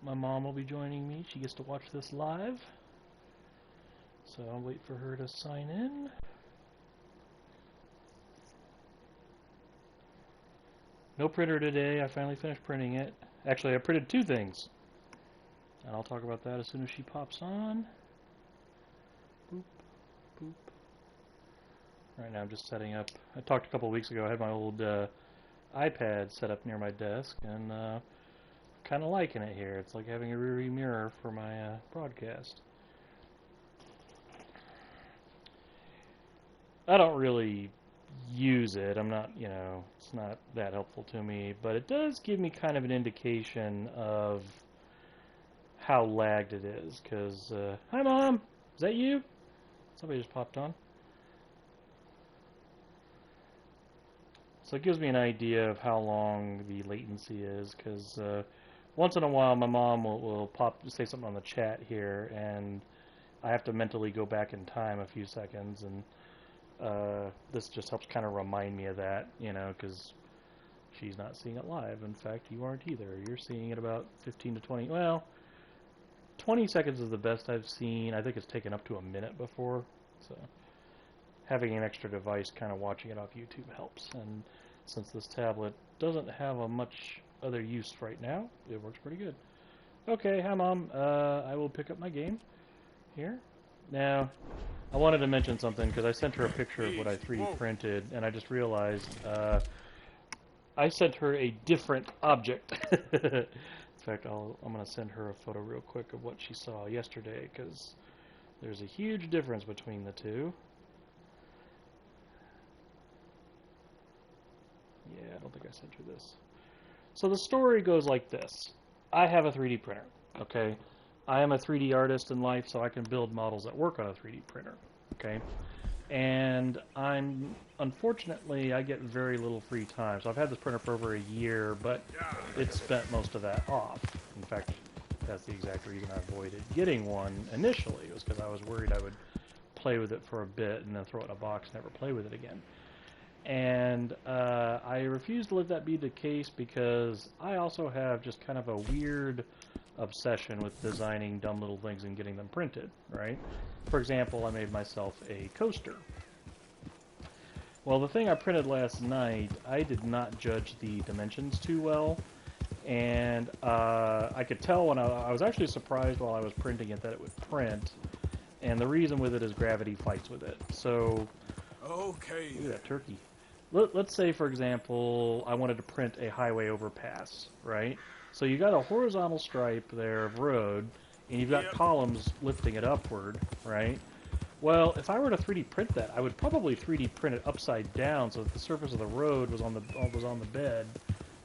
my mom will be joining me. She gets to watch this live. So I'll wait for her to sign in. No printer today. I finally finished printing it. Actually, I printed 2 things. And I'll talk about that as soon as she pops on. Boop, boop. Right now I'm just setting up. I talked a couple of weeks ago. I had my old iPad set up near my desk, and kind of liking it here. It's like having a rear-view mirror for my broadcast. I don't really use it. I'm not, you know, it's not that helpful to me, but it does give me kind of an indication of how lagged it is, because, hi Mom! Is that you? Somebody just popped on. So it gives me an idea of how long the latency is, because once in a while my mom will say something on the chat here, and I have to mentally go back in time a few seconds, and this just helps kind of remind me of that, you know, because she's not seeing it live. In fact, you aren't either. You're seeing it about 15 to 20, well, 20 seconds is the best I've seen. I think it's taken up to a minute before, so having an extra device kind of watching it off YouTube helps. And since this tablet doesn't have a much other use right now, it works pretty good. Okay, hi Mom. I will pick up my game here. Now, I wanted to mention something because I sent her a picture of what I 3D printed, and I just realized I sent her a different object. In fact, I'm going to send her a photo real quick of what she saw yesterday, because there's a huge difference between the two. Yeah, I don't think I sent her this. So the story goes like this. I have a 3D printer, okay? I am a 3D artist in life, so I can build models that work on a 3D printer, okay? And unfortunately, I get very little free time. So I've had this printer for over a year, but it spent most of that off. In fact, that's the exact reason I avoided getting one initially. It was because I was worried I would play with it for a bit and then throw it in a box and never play with it again. And I refuse to let that be the case because I also have just kind of a weird obsession with designing dumb little things and getting them printed, right? For example, I made myself a coaster. Well, the thing I printed last night, I did not judge the dimensions too well, and I could tell when I was actually surprised while I was printing it that it would print, and the reason with it is gravity fights with it. So, okay. Look at that turkey. Let's say, for example, I wanted to print a highway overpass, right? So you got a horizontal stripe there of road, and you've got columns lifting it upward, right? Well, if I were to 3D print that, I would probably 3D print it upside down so that the surface of the road was on the bed,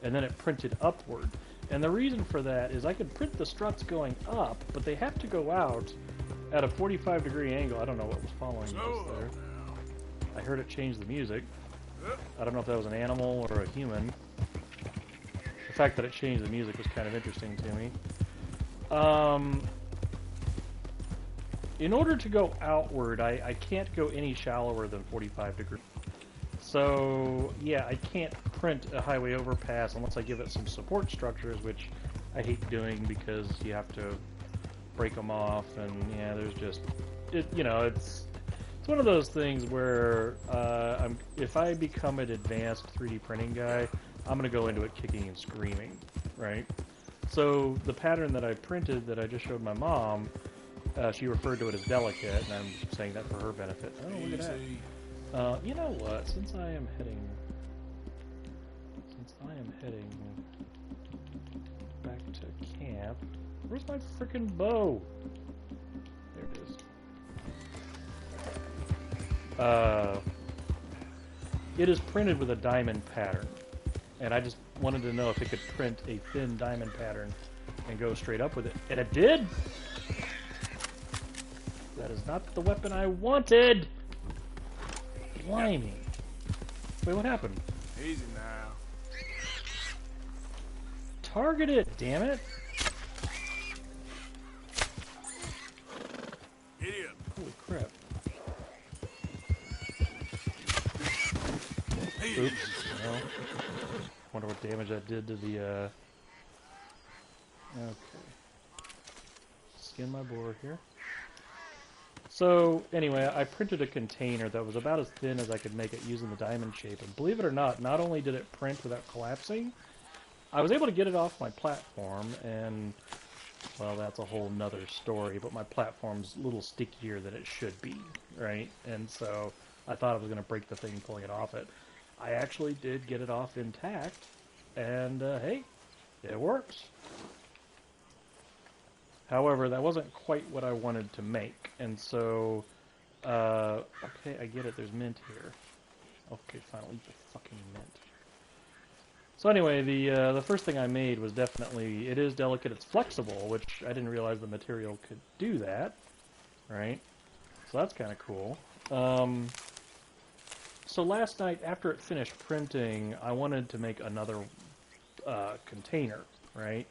and then it printed upward. And the reason for that is I could print the struts going up, but they have to go out at a 45-degree angle. I don't know what was following this there. I heard it change the music. I don't know if that was an animal or a human. The fact that it changed the music was kind of interesting to me. In order to go outward, I can't go any shallower than 45 degrees. So, yeah, I can't print a highway overpass unless I give it some support structures, which I hate doing because you have to break them off, and yeah, there's just, it's one of those things where if I become an advanced 3D printing guy, I'm going to go into it kicking and screaming, right? So the pattern that I printed that I just showed my mom, she referred to it as delicate, and I'm saying that for her benefit. Oh, look at that. You know what? Since I am heading back to camp, where's my frickin' bow? There it is. It is printed with a diamond pattern, and I just wanted to know if it could print a thin diamond pattern and go straight up with it, and it did! That is not the weapon I wanted! Blimey. Wait, what happened? Easy now. Target it, damn it! Idiot. Holy crap. Hey. Oops. Well, wonder what damage that did to the Okay. Skin my board here. So, anyway, I printed a container that was about as thin as I could make it using the diamond shape. And believe it or not only did it print without collapsing, I was able to get it off my platform, and, well, that's a whole nother story, but my platform's a little stickier than it should be, right? And so I thought I was going to break the thing pulling it off it. I actually did get it off intact, and, hey, it works. However, that wasn't quite what I wanted to make, and so, okay, I get it, there's mint here. Okay, fine, I'll eat the fucking mint. So anyway, the first thing I made was definitely, it is delicate, it's flexible, which I didn't realize the material could do that, right? So that's kind of cool. So last night, after it finished printing, I wanted to make another container, right?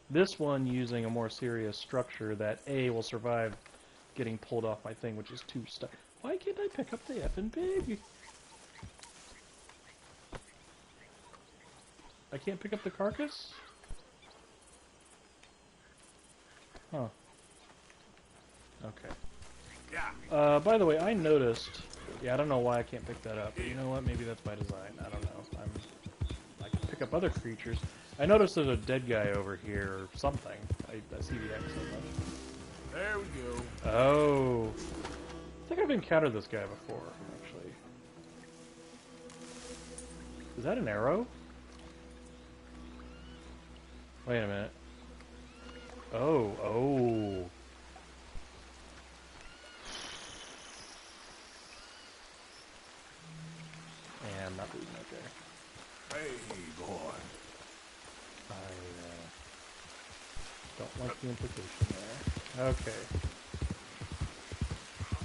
This one using a more serious structure that A, will survive getting pulled off my thing, which is too stuck. Why can't I pick up the effing pig? I can't pick up the carcass? Huh. Okay. Yeah. By the way, I noticed... Yeah, I don't know why I can't pick that up, but you know what? Maybe that's by design. I don't know. I can pick up other creatures. I noticed there's a dead guy over here or something. I see the X so much. There we go. Oh. I think I've encountered this guy before, actually. Is that an arrow? Wait a minute. Oh, oh. Yeah, I'm not losing it there. Hey, boy. I don't like the implication there. Okay.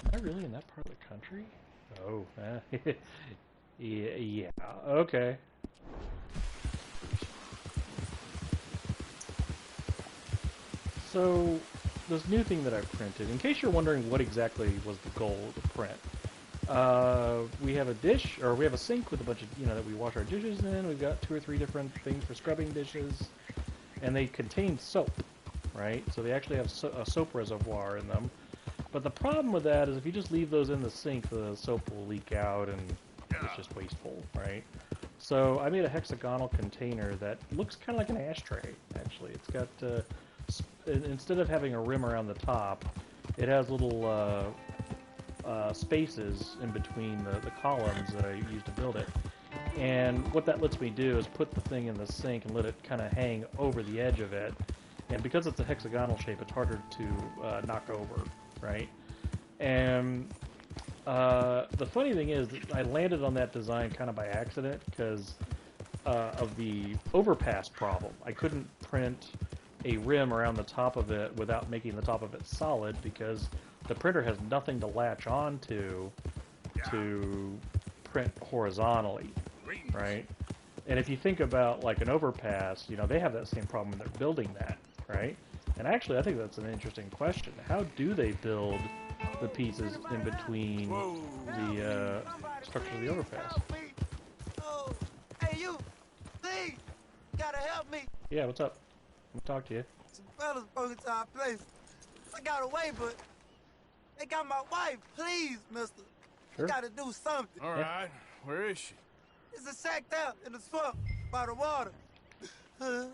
Am I really in that part of the country? Oh, yeah, okay. So, this new thing that I printed, in case you're wondering what exactly was the goal of the print, we have a dish, or we have a sink with a bunch of, that we wash our dishes in. We've got 2 or 3 different things for scrubbing dishes, and they contain soap, right? So they actually have a soap reservoir in them. But the problem with that is if you just leave those in the sink, the soap will leak out, and it's just wasteful, right? So I made a hexagonal container that looks kind of like an ashtray, actually. It's got, instead of having a rim around the top, it has little spaces in between the columns that I used to build it. And what that lets me do is put the thing in the sink and let it kind of hang over the edge of it. And because it's a hexagonal shape, it's harder to knock over, right? And the funny thing is that I landed on that design kind of by accident because of the overpass problem. I couldn't print a rim around the top of it without making the top of it solid because the printer has nothing to latch onto to print horizontally, right? And if you think about like an overpass, they have that same problem when they're building that, right? And actually, I think that's an interesting question. How do they build the pieces in between the structure of the overpass? Oh, hey you, please, gotta help me. Yeah, what's up? Let me talk to you. Some fellas broke into our place. I got away, but they got my wife. Please, mister. Sure. You gotta do something. All right. Where is she? It's a sacked out in the swamp by the water. Well,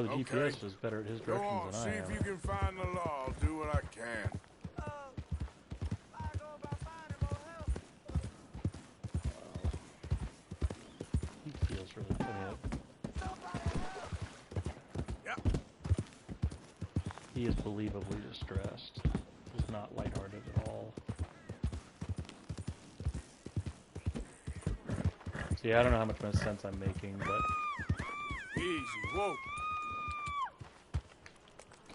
the Okay. GPS is better at his Go directions on, than see I if am. you can find the law. I'll do what I can. I go about finding more help. He feels really funny. Yep. He is believably distressed. He's not lighthearted at all. See, I don't know how much sense I'm making, but... Easy. Whoa.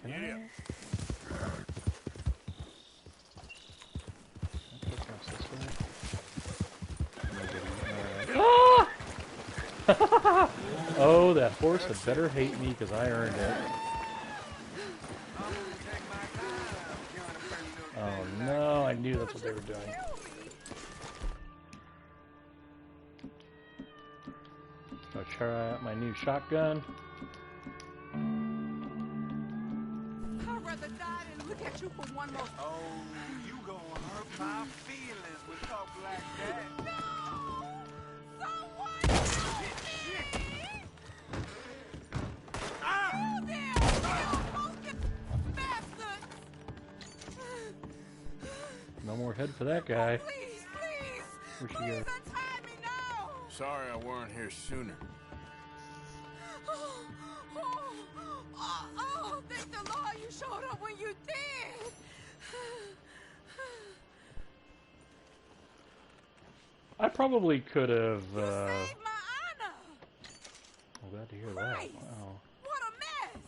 Can Yeah. I? Can I click across this way? Ah! Oh, that horse had better hate me because I earned it. Oh no, I knew that's what they were doing. I'll try out my new shotgun. brother died and look at you for one more. Oh, you gonna hurt my feelings with talk like that. No! Someone help me! Ah! Kill them! Kill both them bastards! No more head for that guy. Please, Where'd she please go? untie me now! Sorry I weren't here sooner. Thank the Lord you showed up when you did! I probably could have. You saved my honor! I'm glad to hear Christ! that. Wow. What a mess!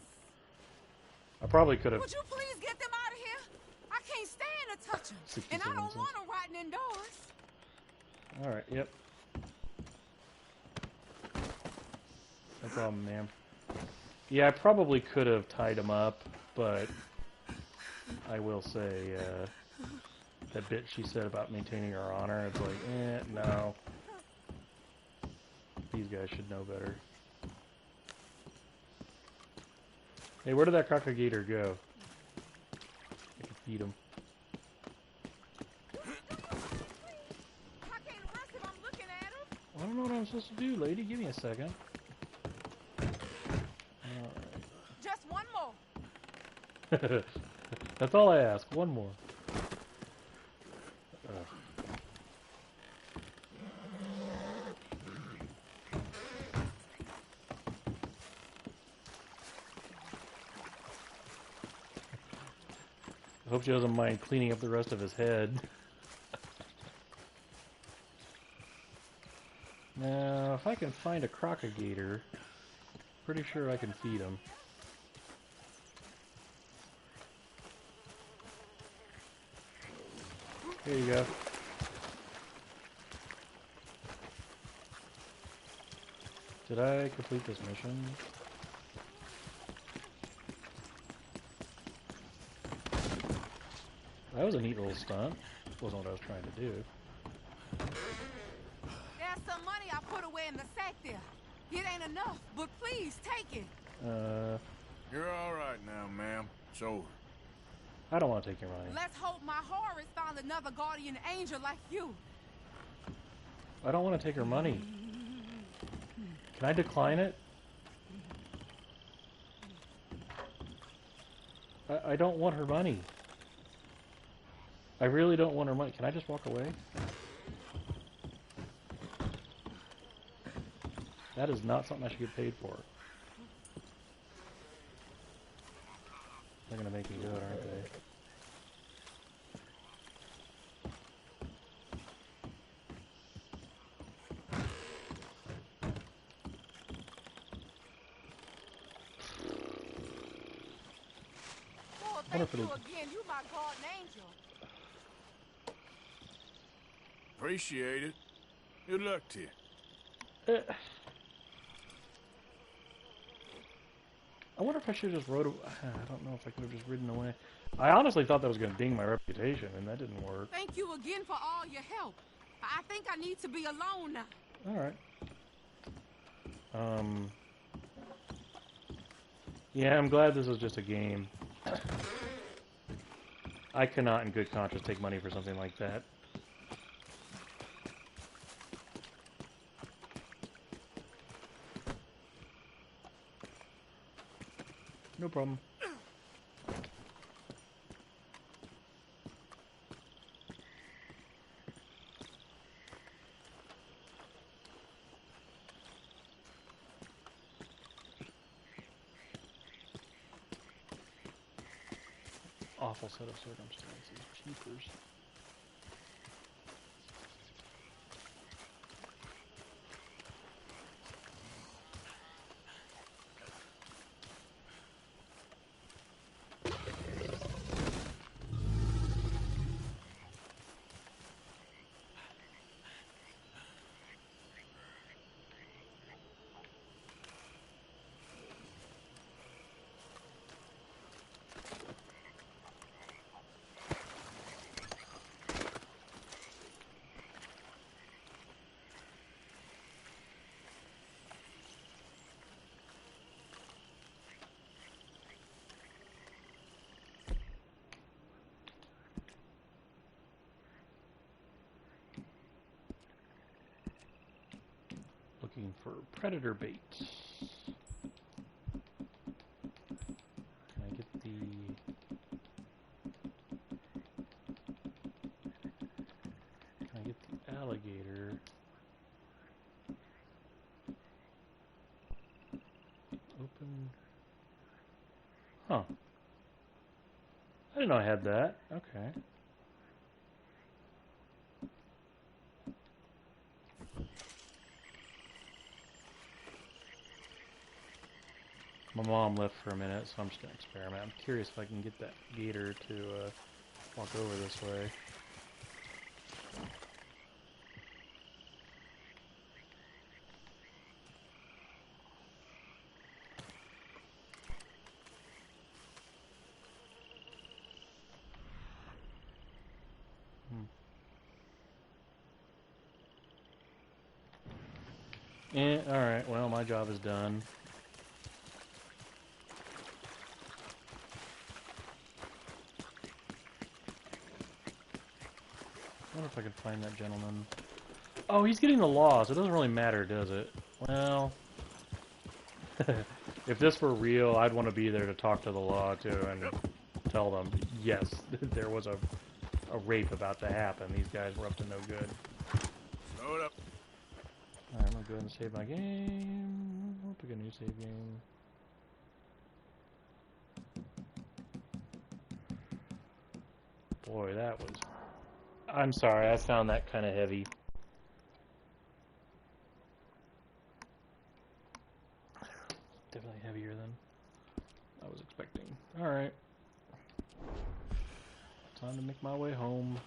I probably could have. Would you please get them out of here? I can't stand to touch them. 67 And I don't cents. want them rotting indoors. All right. Yep. No problem, ma'am. Yeah, I probably could have tied him up, but I will say that bit she said about maintaining her honor. It's like, no. These guys should know better. Hey, where did that crocagator go? I can feed him. I can't arrest him. I'm looking at him. I don't know what I'm supposed to do, lady. Give me a second. Just one more. That's all I ask. One more. I hope she doesn't mind cleaning up the rest of his head. Now, if I can find a crocagator, pretty sure I can feed him. Here you go. Did I complete this mission? That was a neat little stunt. Wasn't what I was trying to do. There's some money I put away in the sack there. It ain't enough, but please take it. You're all right now, ma'am. It's over. I don't want to take your money. Let's hope my Horace found another guardian angel like you. I don't want to take her money. Can I decline it? I don't want her money. I really don't want her money. Can I just walk away? That is not something I should get paid for. They're gonna make me do it, aren't they? Oh, wonder thank if you it'll- again. You my guardian angel. Appreciate it. Good luck to you. I wonder if I should have just rode. I don't know if I could have just ridden away. I honestly thought that was going to ding my reputation, and that didn't work. Thank you again for all your help. I think I need to be alone now. All right. Yeah, I'm glad this is just a game. I cannot, in good conscience, take money for something like that. No problem. Awful set of circumstances. Cheapers. Looking for predator bait. Can I get the... Can I get the alligator? Open... Huh. I didn't know I had that. Okay. My mom left for a minute, so I'm just going to experiment. I'm curious if I can get that gator to walk over this way. Alright, well, my job is done. I wonder if I can find that gentleman. Oh, he's getting the law, so it doesn't really matter, does it? Well, if this were real, I'd want to be there to talk to the law, too, and tell them, yes, there was a rape about to happen. These guys were up to no good. Load up. Alright, I'm going to go ahead and save my game. I'll pick a new save game. Boy, that was... I'm sorry, I found that kind of heavy. Definitely heavier than I was expecting. Alright. Time to make my way home.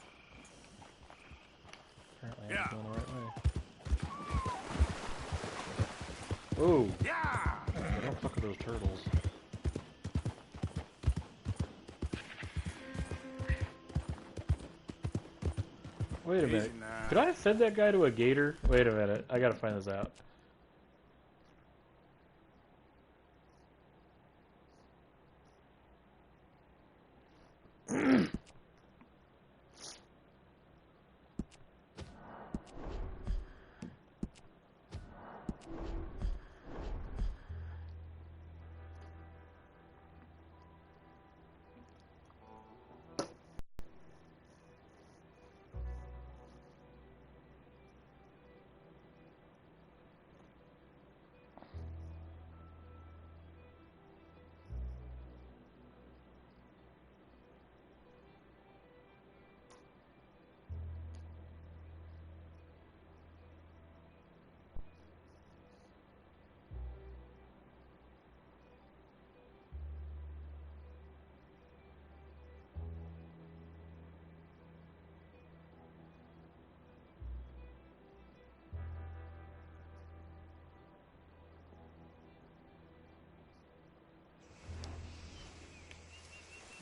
Apparently I'm going the right way. Oh! Yeah! What the fuck are those turtles? Wait a minute. Could I have fed that guy to a gator? Wait a minute. I gotta find this out.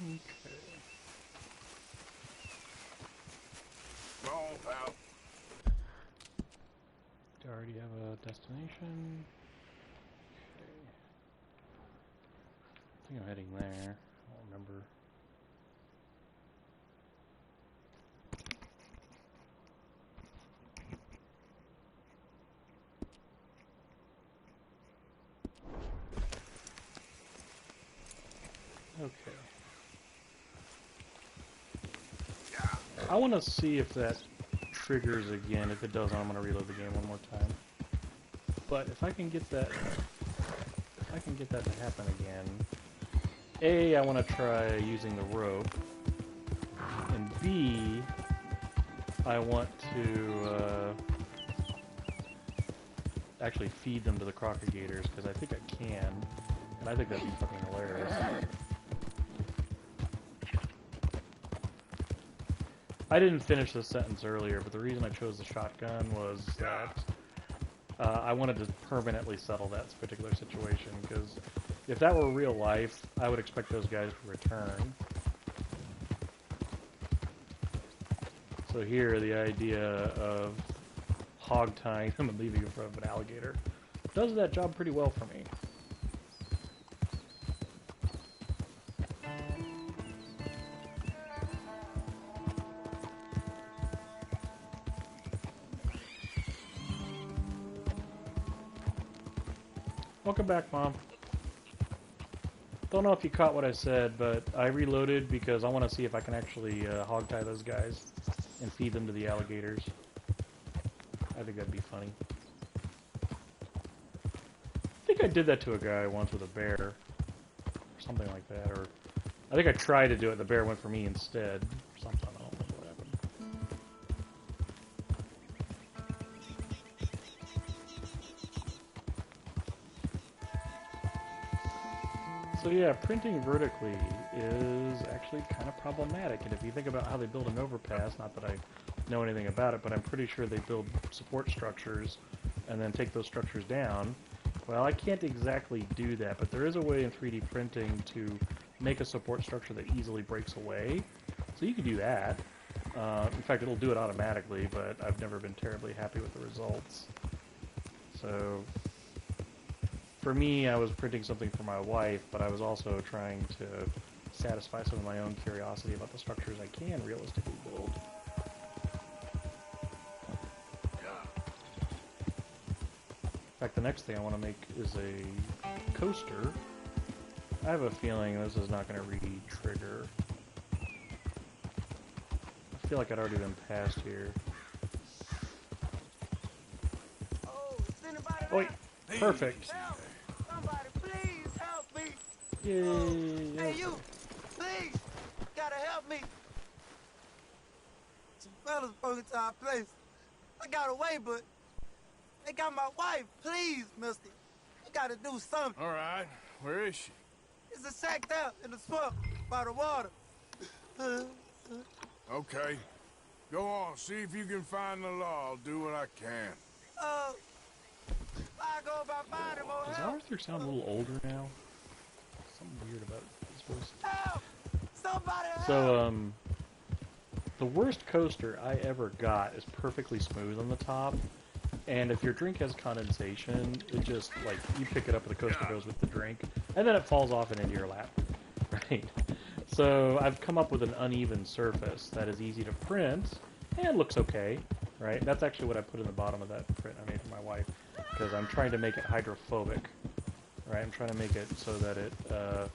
Okay. Wrong, pal. Do I already have a destination? Okay. I think I'm heading there. I don't remember. Okay. I want to see if that triggers again. If it doesn't, I'm going to reload the game one more time. But if I can get that, to happen again, A, I want to try using the rope, and B, I want to actually feed them to the crocodigators because I think I can, and I think that'd be fucking hilarious. I didn't finish this sentence earlier, but the reason I chose the shotgun was that I wanted to permanently settle that particular situation, because if that were real life, I would expect those guys to return. So here, the idea of hog tying them and leaving in front of an alligator does that job pretty well for me. Welcome back, Mom. Don't know if you caught what I said, but I reloaded because I want to see if I can actually hog tie those guys and feed them to the alligators. I think that'd be funny. I think I did that to a guy once with a bear, or something like that, or I think I tried to do it, the bear went for me instead, or something, I don't remember what happened. So yeah, printing vertically is actually kind of problematic, and if you think about how they build an overpass, not that I know anything about it, but I'm pretty sure they build support structures and then take those structures down. Well, I can't exactly do that, but there is a way in 3D printing to make a support structure that easily breaks away. So you can do that. In fact, it'll do it automatically, but I've never been terribly happy with the results. So for me, I was printing something for my wife, but I was also trying to satisfy some of my own curiosity about the structures I can realistically build. In fact, the next thing I want to make is a coaster. I have a feeling this is not going to re-trigger. I feel like I'd already been past here. Oh, is anybody Oh, wait. there? Perfect. Help! Somebody, please help me! Yay. Oh, hey, Okay. you! Please! Gotta help me! Some fellas broke into our place. I got away, but they got my wife. Please, mister. You gotta do something. All right. Where is she? It's a sack there in the swamp by the water. Okay. Go on. See if you can find the law. I'll do what I can. I go about finding more Does help. Arthur sound a little older now? Something weird about his voice. Help! Somebody help! So, the worst coaster I ever got is perfectly smooth on the top, and if your drink has condensation, it just, like, you pick it up and the coaster goes with the drink, and then it falls off and into your lap, right? So, I've come up with an uneven surface that is easy to print, and looks okay, right? That's actually what I put in the bottom of that print I made for my wife, because I'm trying to make it hydrophobic, right? I'm trying to make it so that it, there's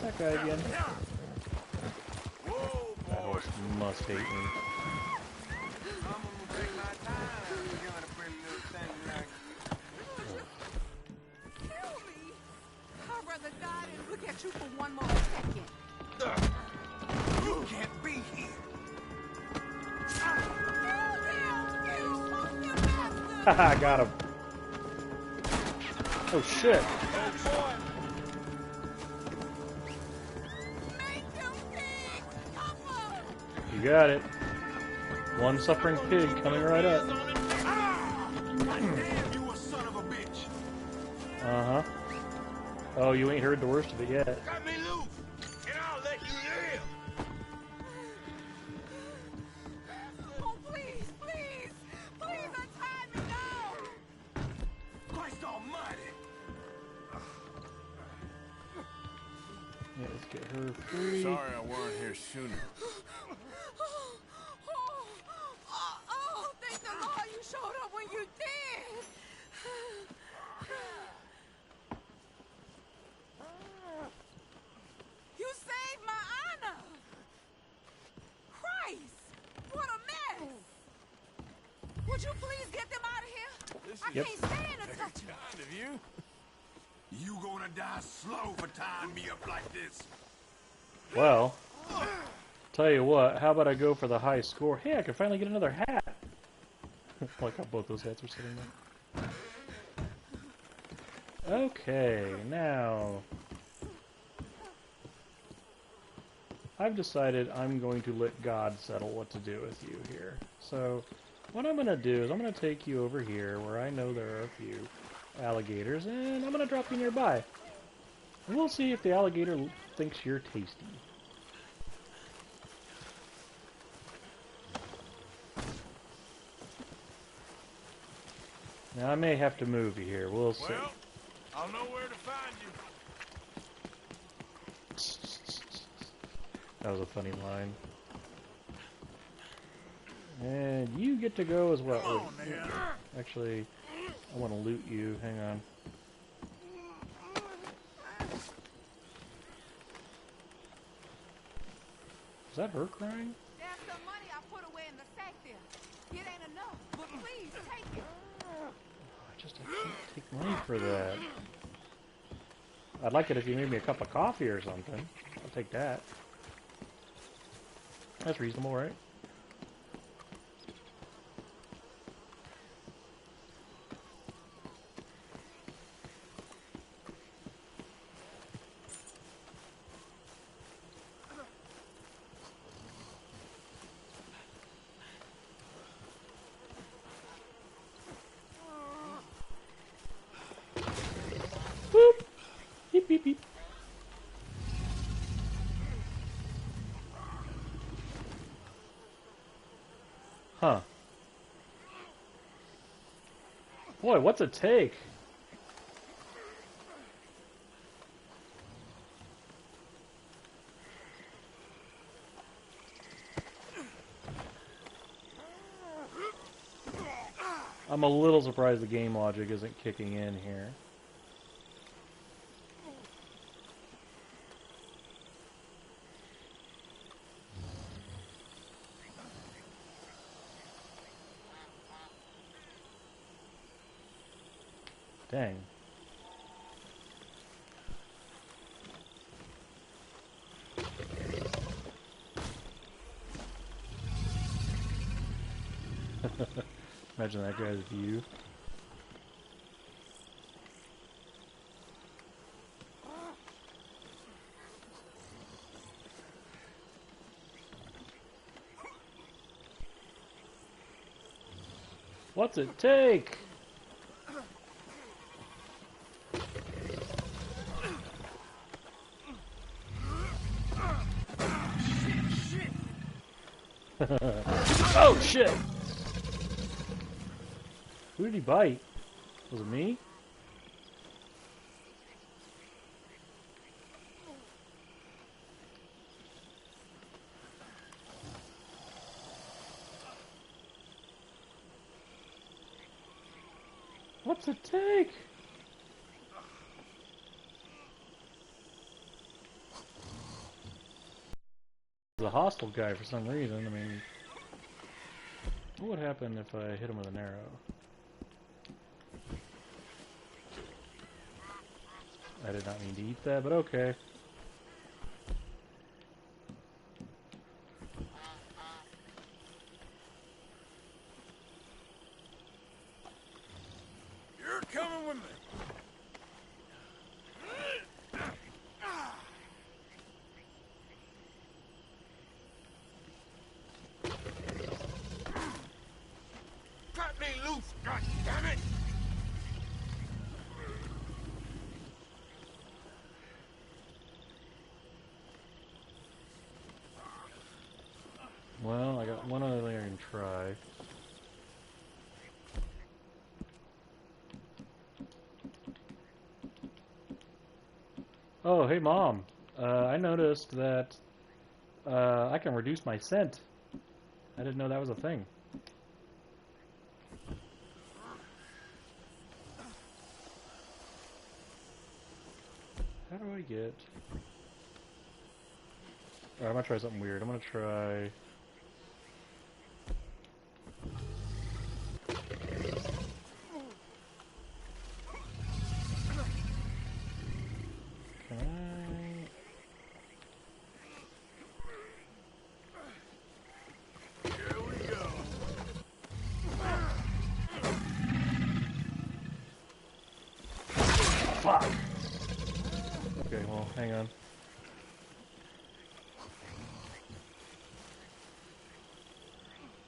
that guy again. That horse must hate me. Kill me. I'd rather die than look at you for one more second. You can't be here. Haha, got him. Oh shit. You got it. One suffering pig coming right up. Uh-huh. Oh, you ain't heard the worst of it yet. Cut me loose, and I'll let you live. Oh, please, please, please untie me now. Christ almighty. Yeah, let's get her free. Sorry I weren't here sooner. Thank the Lord you showed up when you did. You saved my honor. Christ, what a mess. Would you please get them out of here? I Yep. can't stand to touch them. Kind of you. You gonna die slow for tying me up like this. Well, tell you what, how about I go for the high score? Hey, I can finally get another hat. Like how both those hats are sitting there. Okay, now I've decided I'm going to let God settle what to do with you here. So what I'm going to do is I'm going to take you over here where I know there are a few alligators, and I'm going to drop you nearby. And we'll see if the alligator thinks you're tasty. Now I may have to move you here. We'll see. Well, I'll know where to find you. That was a funny line. And you get to go as well. Come on, man. Actually, I want to loot you. Hang on. Is that her crying? There's some money I put away in the sack there. It ain't enough, but please take it. I can't take money for that. I'd like it if you made me a cup of coffee or something. I'll take that. That's reasonable, right? Boop! Beep, beep, beep. Huh. Boy, what's it take? I'm a little surprised the game logic isn't kicking in here. Dang. Imagine that guy's view. What's it take? Oh shit! Who did he bite? Was it me? What's it take? The hostile guy for some reason. I mean, what would happen if I hit him with an arrow? I did not mean to eat that, but okay. You're coming with me. Cut me loose, goddammit! Well, I got one other thing I can try. Oh, hey Mom. I noticed that I can reduce my scent. I didn't know that was a thing. How do I get... Alright, I'm gonna try something weird. I'm gonna try... Can I... Here we go. Fuck! Okay, well, hang on.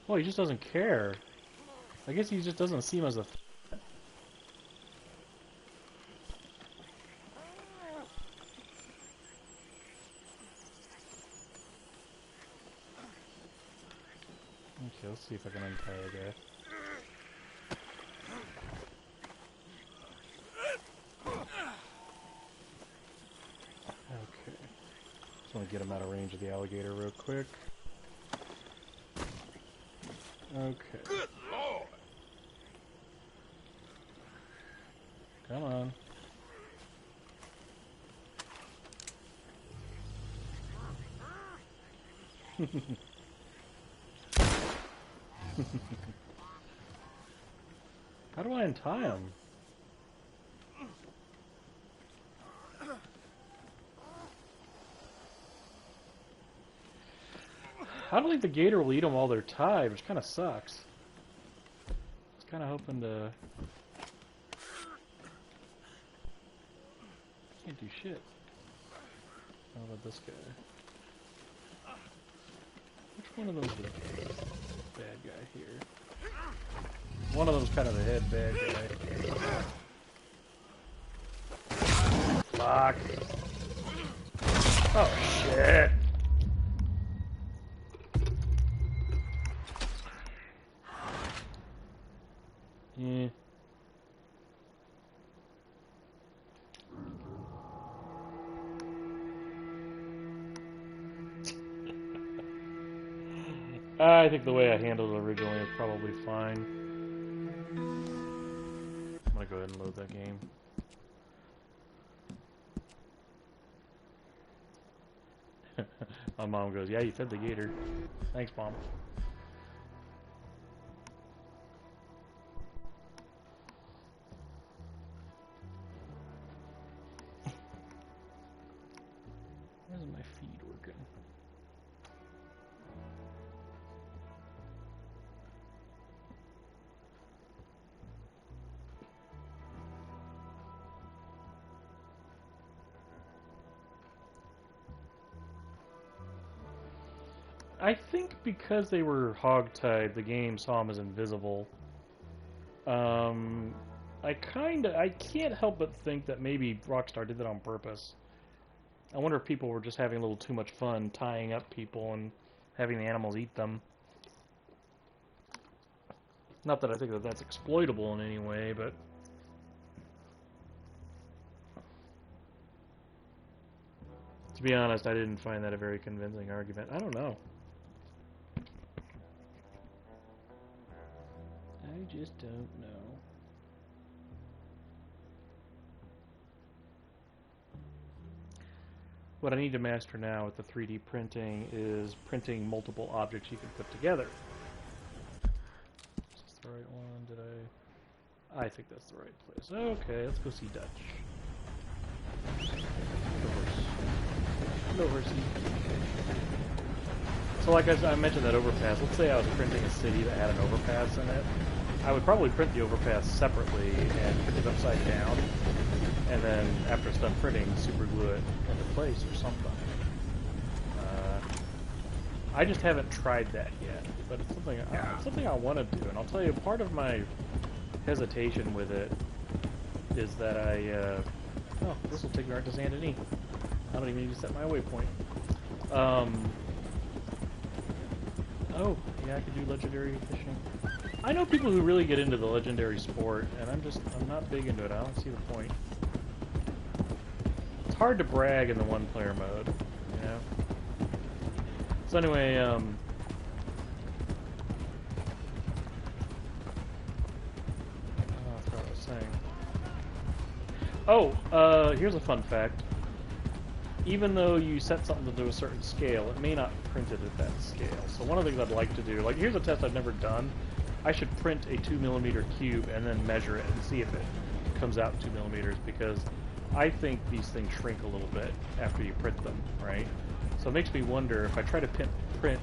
Well, he just doesn't care. I guess he just doesn't see him as a... Okay, let's see if I can untie the guy. Okay. Just want to get him out of range of the alligator real quick. Okay. Good lord! Come on. How do I untie him? I don't think the gator will eat them while they're tied, which kind of sucks. I was kind of hoping to... Can't do shit. How about this guy? Which one of those is the bad guy here? One of them's kind of the head bad guy. Fuck. Oh shit. Yeah. I think the way I handled it originally is probably fine. I'm gonna go ahead and load that game. My mom goes, "Yeah, you fed the gator." Thanks, Mom. Why isn't my feed working? I think because they were hogtied, the game saw them as invisible. I can't help but think that maybe Rockstar did that on purpose. I wonder if people were just having a little too much fun tying up people and having the animals eat them. Not that I think that that's exploitable in any way, but... To be honest, I didn't find that a very convincing argument. I don't know. I just don't know. What I need to master now with the 3D printing is printing multiple objects you can put together. Is this the right one? Did I think that's the right place. Okay, let's go see Dutch. No horsey. So like I mentioned that overpass, let's say I was printing a city that had an overpass in it. I would probably print the overpass separately and print it upside down, and then after it's done printing, super glue it into place or something. I just haven't tried that yet, but it's something I want to do, and I'll tell you, part of my hesitation with it is that oh, this will take me right to Saint Denis. I don't even need to set my waypoint. Oh, yeah, I could do legendary fishing. I know people who really get into the legendary sport, and I'm not big into it. I don't see the point. It's hard to brag in the one-player mode, you know? So anyway, I forgot what I was saying. Oh, here's a fun fact. Even though you set something to a certain scale, it may not print it at that scale. So one of the things I'd like to do, like here's a test I've never done. I should print a 2mm cube and then measure it and see if it comes out 2mm, because I think these things shrink a little bit after you print them, right? So it makes me wonder, if I try to print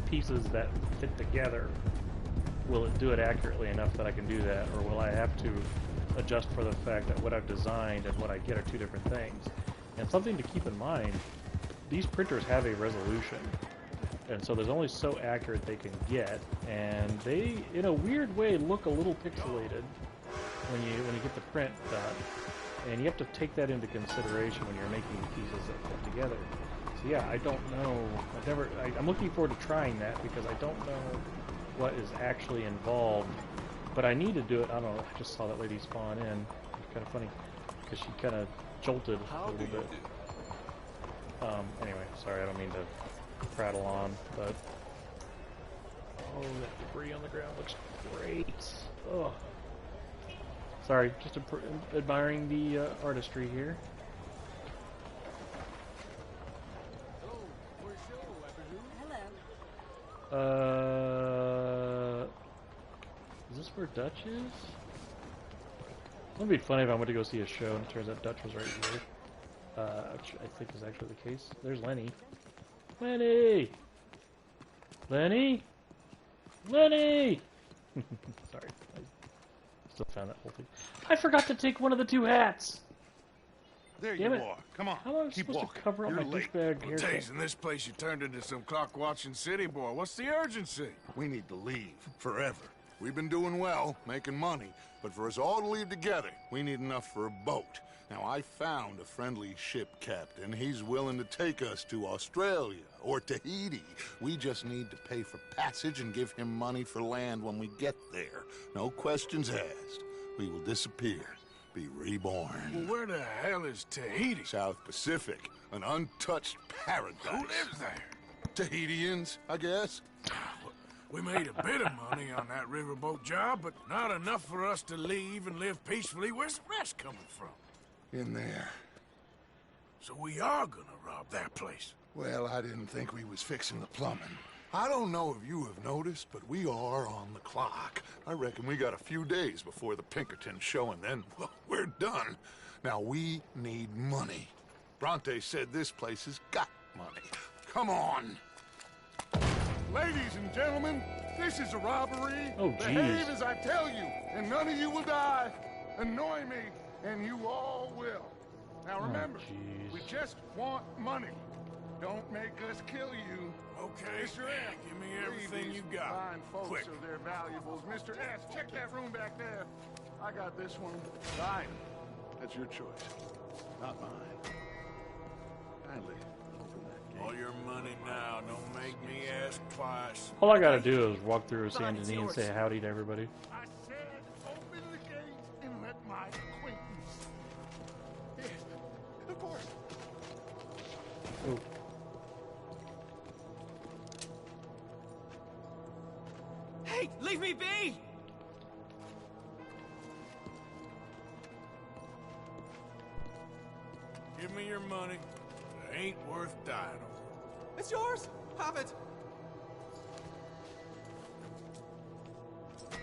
pieces that fit together, will it do it accurately enough that I can do that, or will I have to adjust for the fact that what I've designed and what I get are two different things? And something to keep in mind, these printers have a resolution, and so there's only so accurate they can get, and they, in a weird way, look a little pixelated when you get the print done, and you have to take that into consideration when you're making pieces that fit together. So yeah, I don't know. I'm looking forward to trying that, because I don't know what is actually involved, but I need to do it. I don't know. I just saw that lady spawn in. It's kind of funny because she kind of jolted a little bit. Anyway, sorry, I don't mean to prattle on, but Oh, that debris on the ground looks great. Oh. Sorry, just admiring the artistry here. Is this where Dutch is? It would be funny if I went to go see a show and it turns out Dutch was right here. Which I think is actually the case. There's Lenny. Lenny! Lenny! Lenny! Sorry. I still found that whole thing. I forgot to take one of the two hats! There Damn you it. are. Come on. How am I Keep supposed walking. to cover up You're my late. douchebag Well, haircut? Taze, in this place you turned into some clock-watching city boy. What's the urgency? We need to leave. Forever. We've been doing well, making money, but for us all to leave together, we need enough for a boat. Now, I found a friendly ship captain. He's willing to take us to Australia or Tahiti. We just need to pay for passage and give him money for land when we get there. No questions asked. We will disappear, be reborn. Well, where the hell is Tahiti? South Pacific, an untouched paradise. Who lives there? Tahitians, I guess. We made a bit of money on that riverboat job, but not enough for us to leave and live peacefully. Where's the rest coming from? In there. So we are gonna rob that place. Well, I didn't think we was fixing the plumbing. I don't know if you have noticed, but we are on the clock. I reckon we got a few days before the Pinkerton show, and then, well, we're done. Now, we need money. Bronte said this place has got money. Come on. Ladies and gentlemen, this is a robbery. Oh, jeez. Behave as I tell you, and none of you will die. Annoy me, and you all will. Now remember, jeez. we just want money. Don't make us kill you. Okay, Mr. S, give me everything you got. Fine folks Quick. of their valuables. Mr. S, check that room back there. I got this one. Fine. That's your choice, not mine. Kindly open that gate. All your money now. Don't make me ask twice. All I gotta do is walk through San Denis and say howdy to everybody. I said open the gate and let my acquaintance. Yes, of course. Oh. Hey, leave me be! Give me your money. It ain't worth dying over. It's yours. Have it.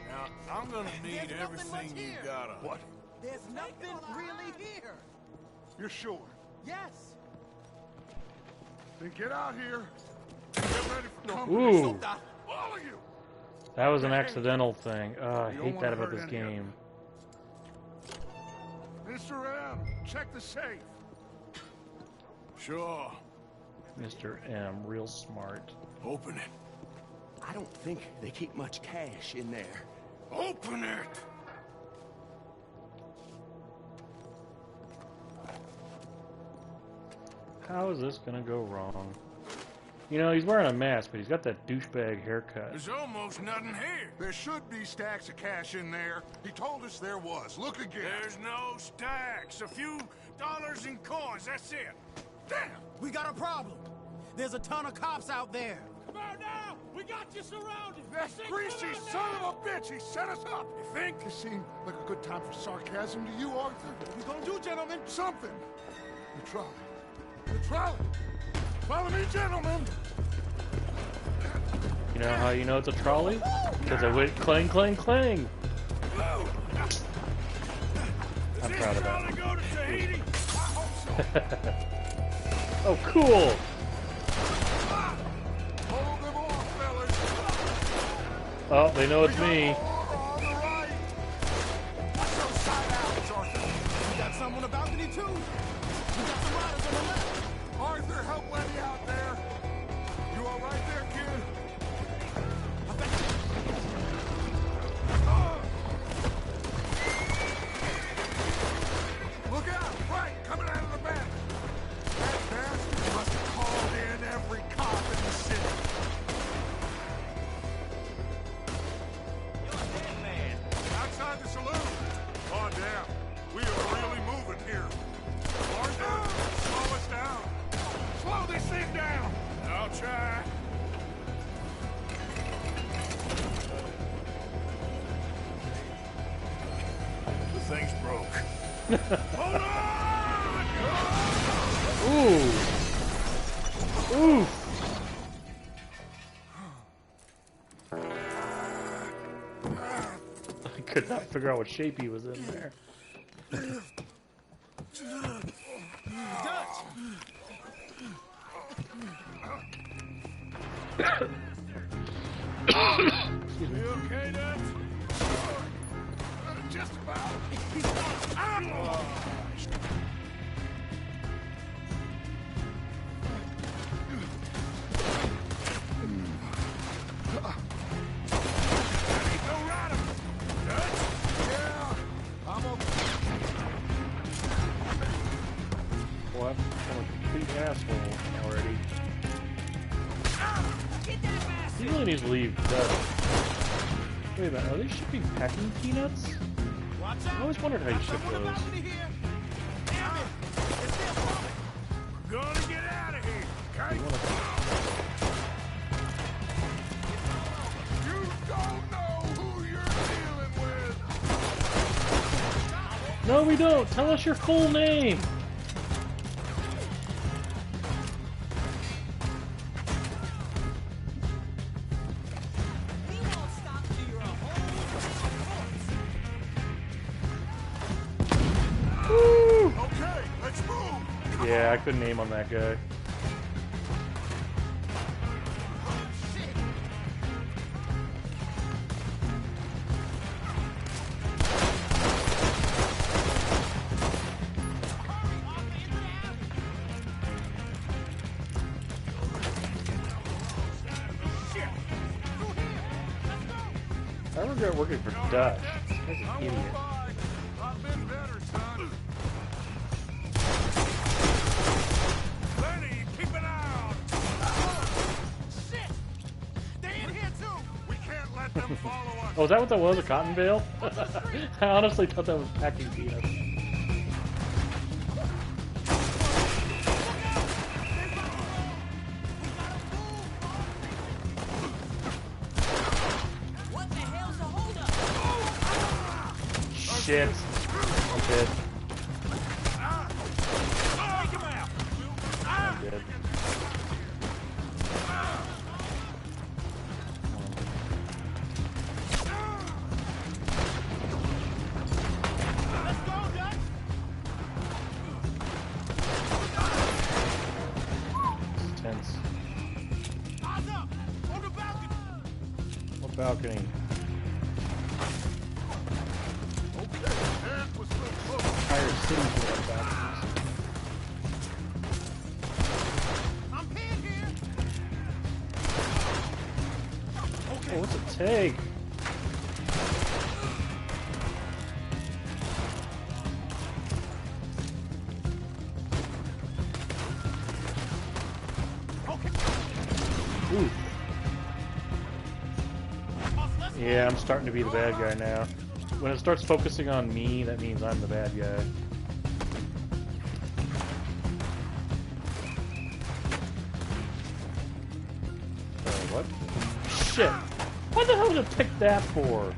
Now, I'm gonna need There's nothing everything much you here. got on. What? There's nothing really here. You're sure? Yes. Then get out here. Get ready for company. Ooh, All of you. that was an accidental thing. I You don't hate that wanna about hurt this any of game. Mr. M, check the safe. Sure. Mr. M, real smart. Open it. I don't think they keep much cash in there. Open it! How is this gonna go wrong? You know, he's wearing a mask, but he's got that douchebag haircut. There's almost nothing here. There should be stacks of cash in there. He told us there was. Look again. There's no stacks. A few dollars in coins. That's it. Damn. We got a problem. There's a ton of cops out there. Come on now! We got you surrounded! That greasy son of a bitch. He set us up. You think? It seemed like a good time for sarcasm to you, Arthur. What we gonna do, gentlemen? Something. The trolley. The trolley. Follow me, gentlemen. You know how you know it's a trolley? Because it went clang, clang, clang. I'm proud of that. Go to Tahiti? Oh, cool! Hold them off, fellas. Oh, they know it's me. On the right. Watch those side alleys, Arthur. We got someone on the balcony, too. We got some riders on the left. Arthur, help Lenny out there. You all right there, kid? I bet you. Look out! Right, coming out of the back. That bastard must have called in every cop in the city. You're a dead man. Outside the saloon. Oh, damn. We are really moving here. Arthur, slow us down. Slow this thing down. I'll try. Ooh. Ooh. I could not figure out what shape he was in there. Excuse me. You okay, Dutch? Just about. Well, I'm a complete asshole already. He really needs to leave. Wait a minute, are they shipping packing peanuts? I always wondered how you ship those. We're gonna get out of here, okay? You don't know who you're dealing with. No, we don't. Tell us your full name. Okay, let's move. Yeah, I couldn't aim on that guy. I regret working for Dutch. This guy's an idiot. I've been better, son. Lenny, keep an eye out. Shit! They're in here too. We can't let them follow us. Oh, is that what that was? A cotton bale? I honestly thought that was packing peanuts. Shit. I'm dead. I'm dead. This is tense. What balcony? Entire city's full of balconies. I'm pinned here. Oh, what's a tag? Ooh. Yeah, I'm starting to be the bad guy now. When it starts focusing on me, that means I'm the bad guy. What? Shit! What the hell did I pick that for?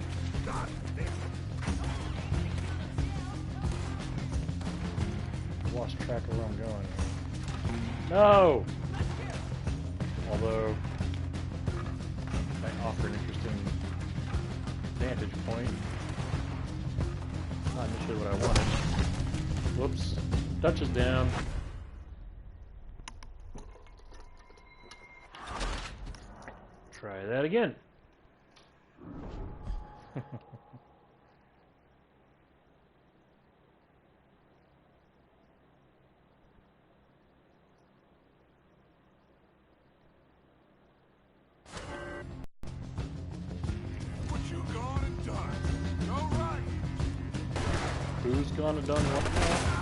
I lost track of where I'm going. No! Although, that offer an interesting vantage point. Not initially what I wanted. Whoops. Dutch is down. Try that again. What you gone and done? All right. Who's gone and done what now?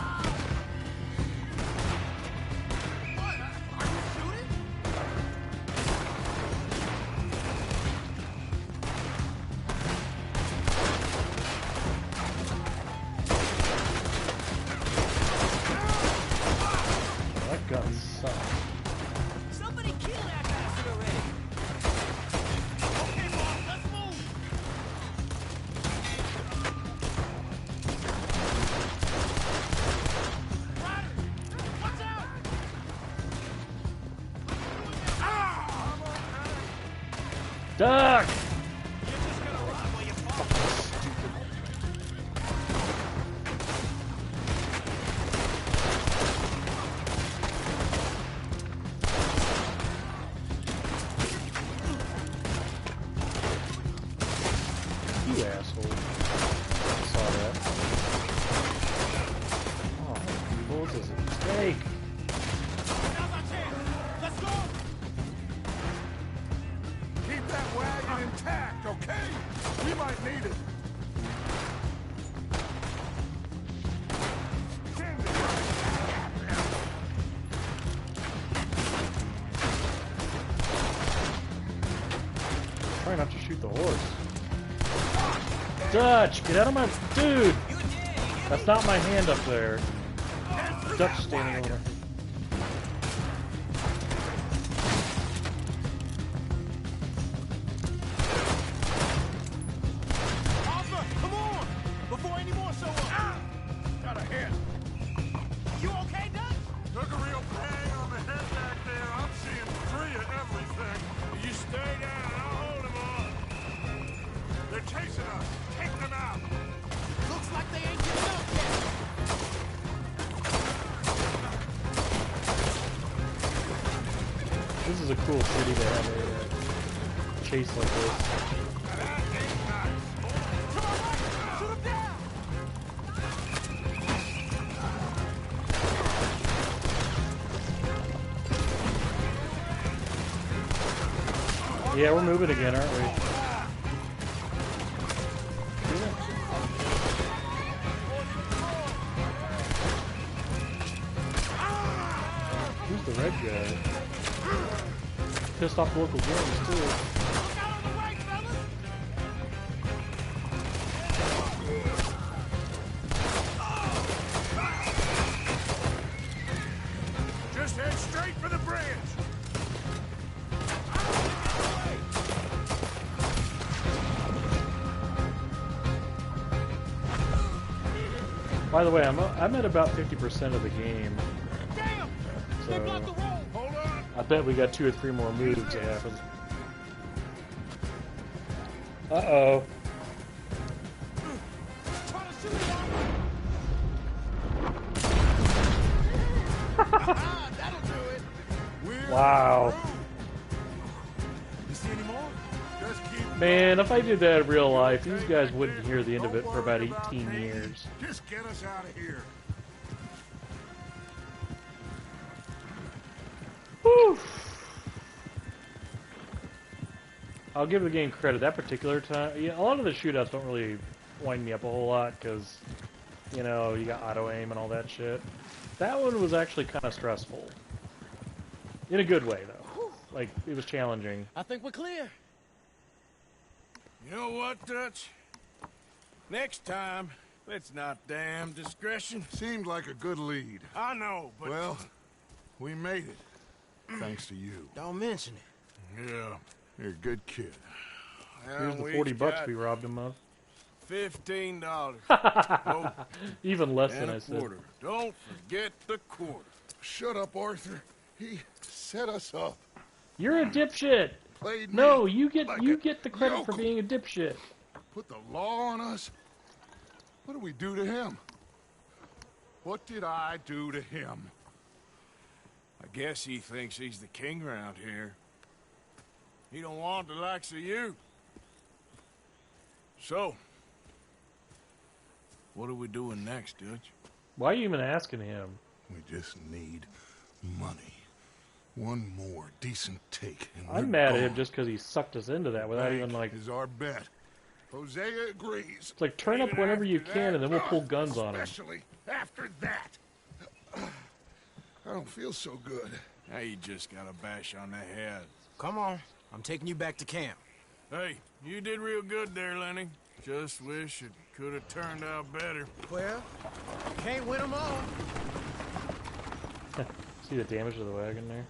That gun sucks. Somebody kill that bastard already. Okay, boss, let's move. Duck! You asshole. I saw that. Oh, bullets is a mistake. Let's go! Keep that wagon intact, okay? We might need it. Try not to shoot the horse. Dutch, get out of my... Dude! That's not my hand up there. Dutch standing over. Arthur, come on! Before any more show up! Ah! Got a hit. You okay, Doug? Took a real bang on the head back there. I'm seeing 3 of everything. You stay down, I'll hold him on. They're chasing us. Take them out. Looks like they ain't getting up yet. This is a cool city to have a chase like this. That ain't nice. To my right! Shoot him down! Yeah, we're moving again, aren't we? Who's the red guy? Pissed off local gangs, too. Look out on the right, fellas! Just head straight for the bridge. By the way, I'm at about 50% of the game, Damn! They blocked the so road! Hold on! I bet we got 2 or 3 more moves to happen. Uh-oh. Try to shoot it out! That'll do it! We're Wow. You see any more? Just keep Man, if I did that in real life, these guys wouldn't hear the end of it for about 18 years. Just get us out of here. Whew. I'll give the game credit. That particular time, yeah, a lot of the shootouts don't really wind me up a whole lot because, you know, you got auto aim and all that shit. That one was actually kind of stressful. In a good way, though. Like, it was challenging. I think we're clear. You know what, Dutch? Next time, let's not damn discretion. Seemed like a good lead. I know, but... Well, we made it. Thanks to you. Don't mention it. Yeah, you're a good kid. Here's the 40 bucks we robbed him of. $15. Oh, Even less and than a I said. quarter. Don't forget the quarter. Shut up, Arthur. He set us up. You're a dipshit. Played No, me you get like you a get the credit for yokel. being a dipshit. Put the law on us? What did we do to him? What did I do to him? I guess he thinks he's the king around here. He don't want the likes of you. So, what are we doing next, Dutch? Why are you even asking him? We just need money. One more decent take. And I'm we're mad at gone. him just because he sucked us into that without even like. Is our bet. Hosea agrees. It's like turn up Even whenever you after can, that, and then we'll pull guns on him. Especially after that. I don't feel so good. Now you just got a bash on the head. Come on. I'm taking you back to camp. Hey, you did real good there, Lenny. Just wish it could have turned out better. Well, can't win them all. See the damage to the wagon there?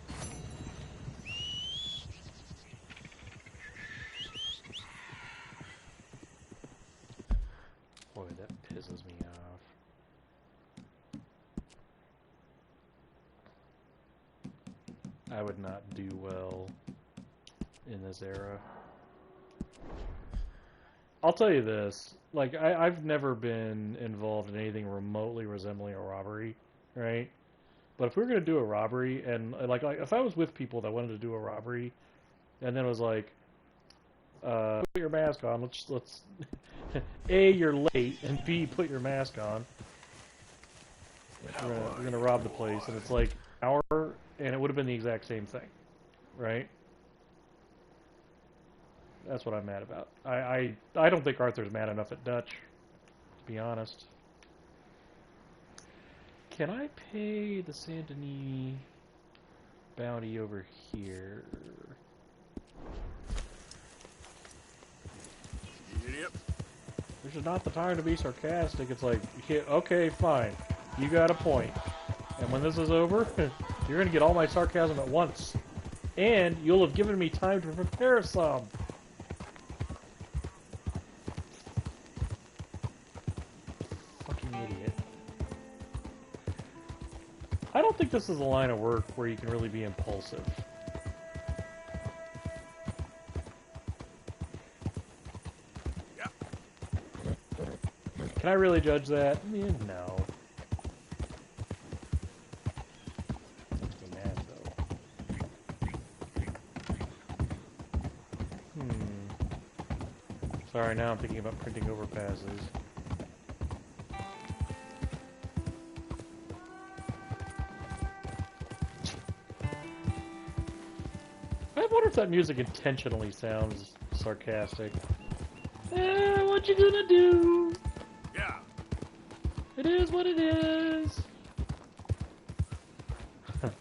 Boy, that pisses me off. I would not do well in this era. I'll tell you this. Like, I've never been involved in anything remotely resembling a robbery, right? But if we were going to do a robbery, and like if I was with people that wanted to do a robbery, and then it was like, put your mask on, let's A, you're late, and B, put your mask on. We're gonna rob the place, and it's like an hour, and it would have been the exact same thing, right? That's what I'm mad about. I don't think Arthur's mad enough at Dutch, to be honest. Can I pay the Saint Denis bounty over here? Yep. This is not the time to be sarcastic. It's like, okay, fine. You got a point. And when this is over, you're going to get all my sarcasm at once. And you'll have given me time to prepare some. Fucking idiot. I don't think this is a line of work where you can really be impulsive. Can I really judge that? No. Makes me mad, though. Sorry, now I'm thinking about printing overpasses. I wonder if that music intentionally sounds sarcastic. What you gonna do? Yeah. It is what it is. I'm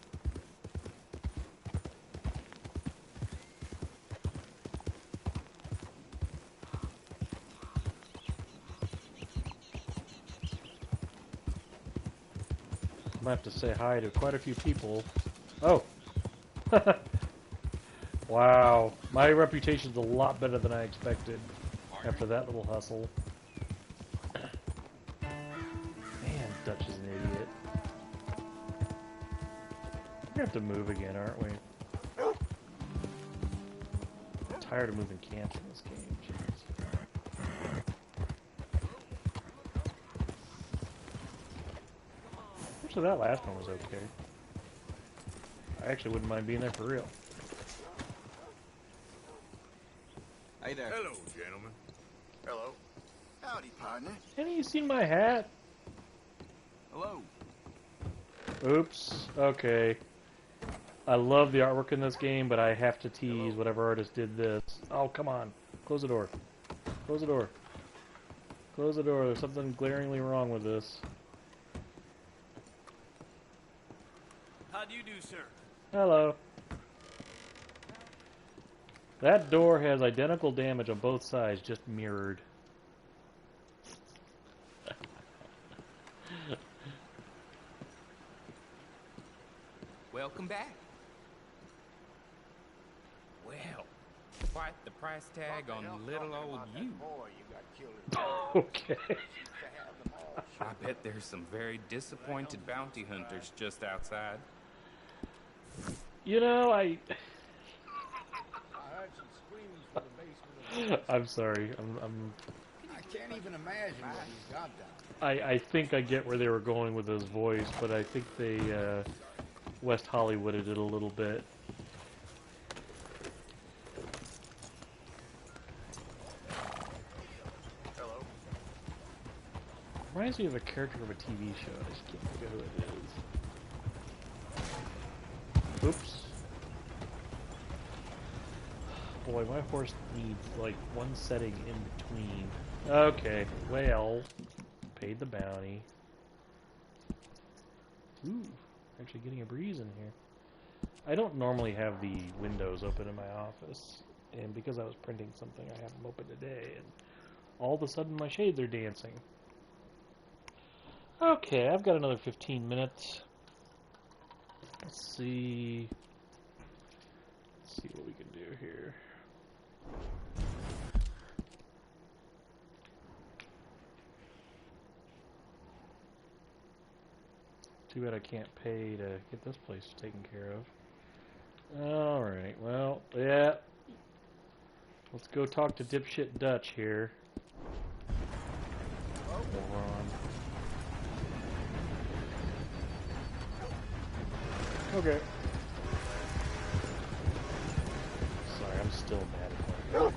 gonna have to say hi to quite a few people. Oh! Wow. My reputation's a lot better than I expected after that little hustle. Man, Dutch is an idiot. We're gonna have to move again, aren't we? I'm tired of moving camps in this game. Jeez. Actually, that last one was okay. I actually wouldn't mind being there for real. Hey there. Hello, gentlemen. Hello. Howdy, partner. Have you seen my hat? Hello. Oops. Okay. I love the artwork in this game, but I have to tease whatever artist did this. Oh, come on. Close the door. Close the door. Close the door. There's something glaringly wrong with this. How do you do, sir? Hello. That door has identical damage on both sides, just mirrored. Welcome back. Well, quite the price tag on little old you. Okay. I bet there's some very disappointed bounty hunters just outside. You know, I'm sorry. I can't even imagine what he's got down. I think I get where they were going with his voice, but I think they West Hollywooded it a little bit. Hello. Reminds me of a character of a TV show. I just can't think of who it is. Oops. Boy, my horse needs like one setting in between. Okay, well, paid the bounty. Ooh, actually getting a breeze in here. I don't normally have the windows open in my office, and because I was printing something, I have them open today, and all of a sudden my shades are dancing. Okay, I've got another 15 minutes. Let's see what we can do here. Too bad I can't pay to get this place taken care of. Alright, well, yeah. Let's go talk to dipshit Dutch here. Moron. Okay. Sorry, I'm still mad at that.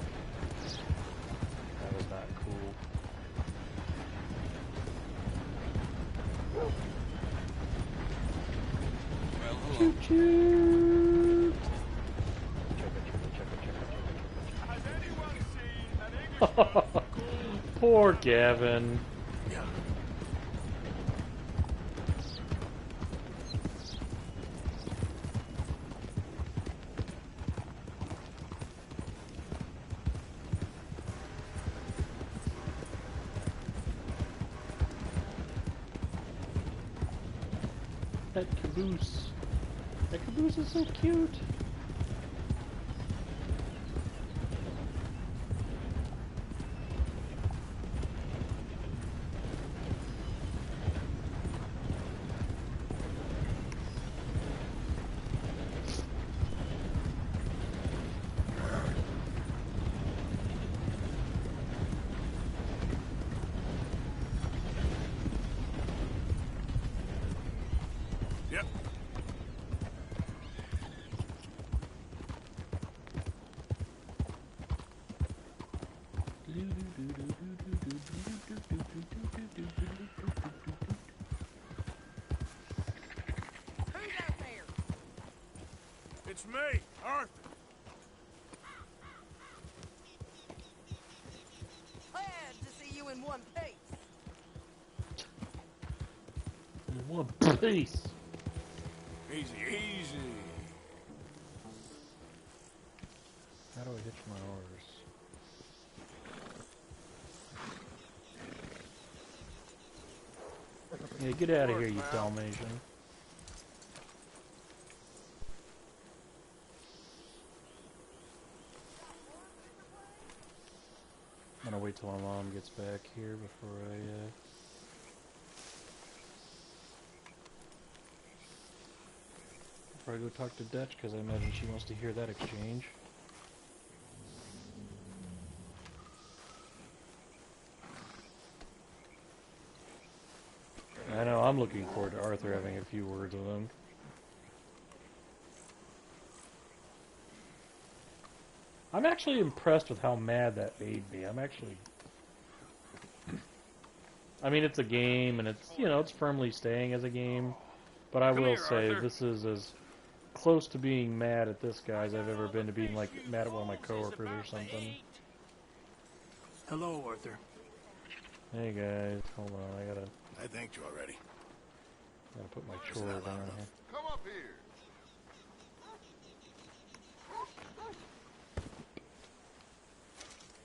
That was not cool. Well, hello. Choo choo! Has anyone seen an Englishman? Poor Gavin. That caboose. That caboose is so cute. Yep. Who's out there? It's me, Arthur. Glad to see you in one piece. One piece. Easy, easy. How do I hitch my oars? Yeah, get out of here, you Dalmatian. I'm gonna wait till my mom gets back here before I go talk to Dutch, because I imagine she wants to hear that exchange. I know, I'm looking forward to Arthur having a few words with him. I'm actually impressed with how mad that made me. I'm actually... I mean, it's a game, and it's, you know, it's firmly staying as a game. But I will say, Arthur. this is as close to being mad at this guy as I've ever been to being, like, mad at one of my coworkers or something. Hello, Arthur. Hey guys, hold on, I gotta I thanked you already. put my chore down here. Come up here.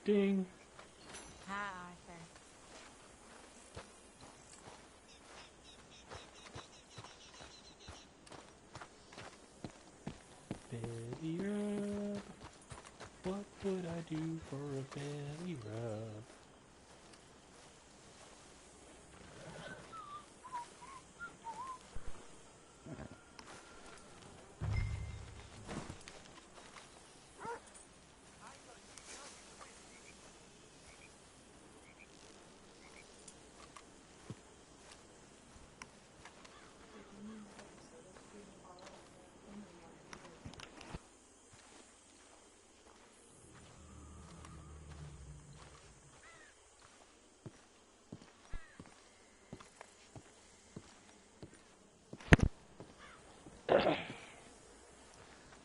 Ding! Hi, Arthur. Belly rub. What would I do for a belly rub?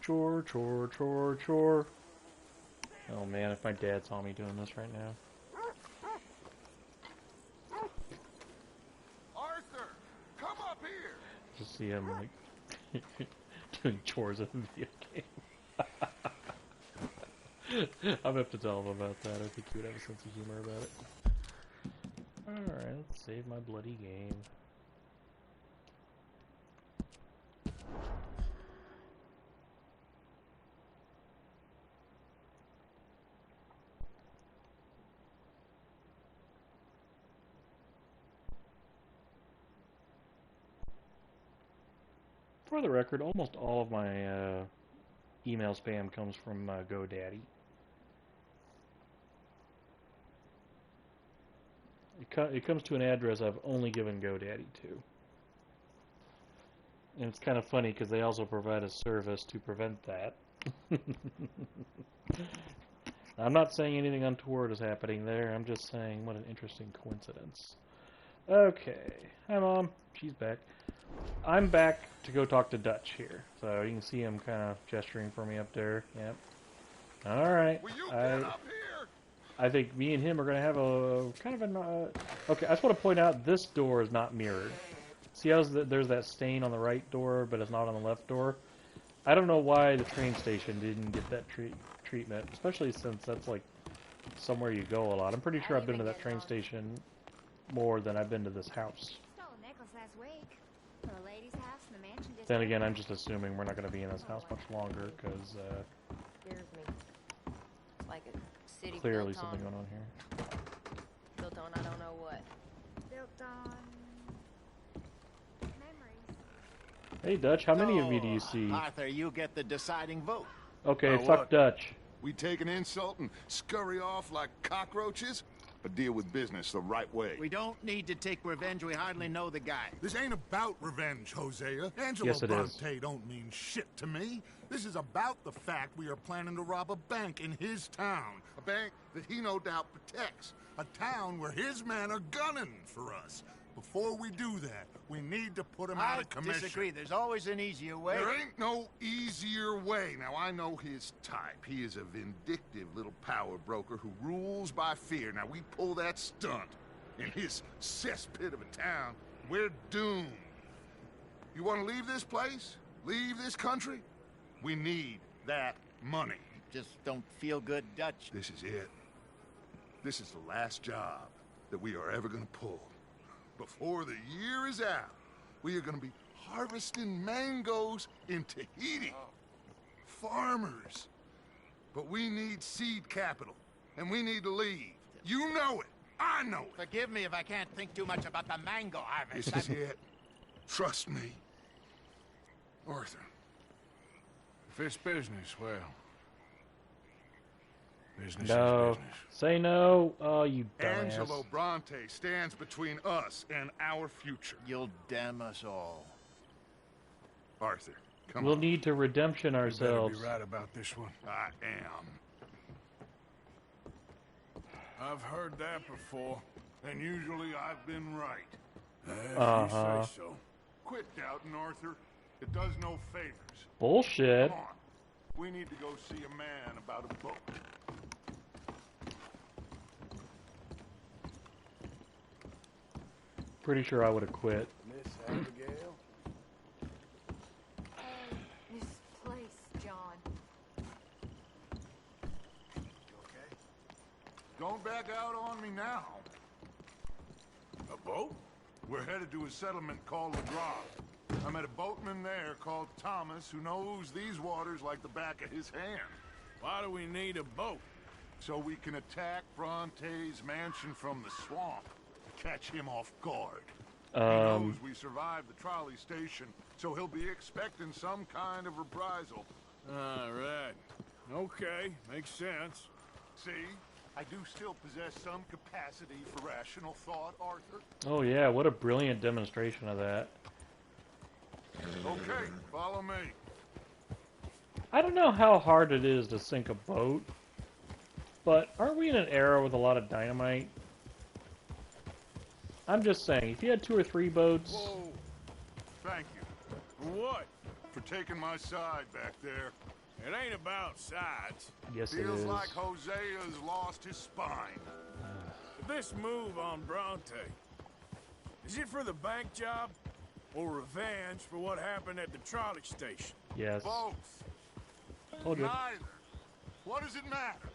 Chore, chore, chore, chore. Oh man, if my dad saw me doing this right now. Arthur, come up here. Just see him, like, doing chores in a video game. I'm gonna have to tell him about that. I think he would have a sense of humor about it. Alright, let's save my bloody game. For the record, almost all of my email spam comes from GoDaddy. it comes to an address I've only given GoDaddy to. And it's kind of funny because they also provide a service to prevent that. I'm not saying anything untoward is happening there. I'm just saying what an interesting coincidence. Okay. Hi, Mom. She's back. I'm back to go talk to Dutch here. So you can see him kind of gesturing for me up there. Yep. Alright. Will you get up here? I think me and him are going to have a kind of a... okay, I just want to point out this door is not mirrored. See how there's that stain on the right door, but it's not on the left door? I don't know why the train station didn't get that treatment, especially since that's like somewhere you go a lot. I'm pretty sure I've been to that train station more than I've been to this house. Stole a necklace last week. From a lady's house in the mansion district. Then again, I'm just assuming we're not going to be in this house much longer, because Scares me. It's like a city clearly built something on, going on here. built on I don't know what. Built on memories. Hey, Dutch, how many of you do you see? Arthur, you get the deciding vote. Okay, For fuck what? Dutch. We take an insult and scurry off like cockroaches? Or deal with business the right way? We don't need to take revenge. We hardly know the guy. This ain't about revenge, Hosea. Angelo Yes, it is. Bronte don't mean shit to me. This is about the fact we are planning to rob a bank in his town. A bank that he no doubt protects. A town where his men are gunning for us. Before we do that, we need to put him out I of commission. disagree. There's always an easier way. There ain't no easier way. Now, I know his type. He is a vindictive little power broker who rules by fear. Now, we pull that stunt in his cesspit of a town, we're doomed. You want to leave this place? Leave this country? We need that money. Just don't feel good, Dutch. This is it. This is the last job that we are ever going to pull. Before the year is out, we are going to be harvesting mangoes in Tahiti. Farmers. But we need seed capital, and we need to leave. You know it. I know it. Forgive me if I can't think too much about the mango harvest. This is it. Trust me. Arthur. If it's business, well, business No. is business. Say no. Oh, you dumbass. Angelo Bronte stands between us and our future. You'll damn us all. Arthur, come We'll on. need to redemption You better ourselves. be right about this one. I am. I've heard that before, and usually I've been right. If Uh-huh. you say so. Quit doubting, Arthur. It does no favors. Bullshit. Come on. We need to go see a man about a boat. Pretty sure I would have quit. Miss Abigail? This place, John. Okay? Don't back out on me now. A boat? We're headed to a settlement called rdr2. I met a boatman there called Thomas who knows these waters like the back of his hand. Why do we need a boat? So we can attack Bronte's mansion from the swamp. Catch him off guard. He knows we survived the trolley station, so he'll be expecting some kind of reprisal. All right. Okay, makes sense. See? I do still possess some capacity for rational thought, Arthur. Oh yeah, what a brilliant demonstration of that. Okay, follow me. I don't know how hard it is to sink a boat, but aren't we in an era with a lot of dynamite? I'm just saying, if you had 2 or 3 boats... Whoa. Thank you For what? for taking my side back there. It ain't about sides. Yes, it Feels is. like Hosea's lost his spine. This move on Bronte, is it for the bank job or revenge for what happened at the trolley station? Yes. Both. Told you. Neither. What does it matter?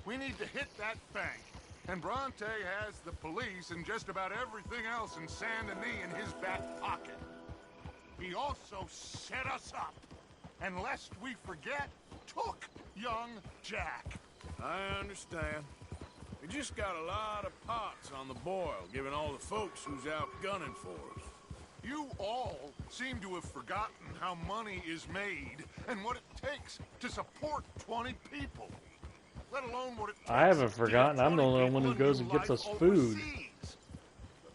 We need to hit that bank. And Bronte has the police and just about everything else in Saint Denis in his back pocket. He also set us up. And lest we forget, took young Jack. I understand. We just got a lot of pots on the boil, given all the folks who's out gunning for us. You all seem to have forgotten how money is made and what it takes to support 20 people. Let alone what it takes I haven't to forgotten. get I'm the 20 only one who people a goes new and gets life us food. overseas.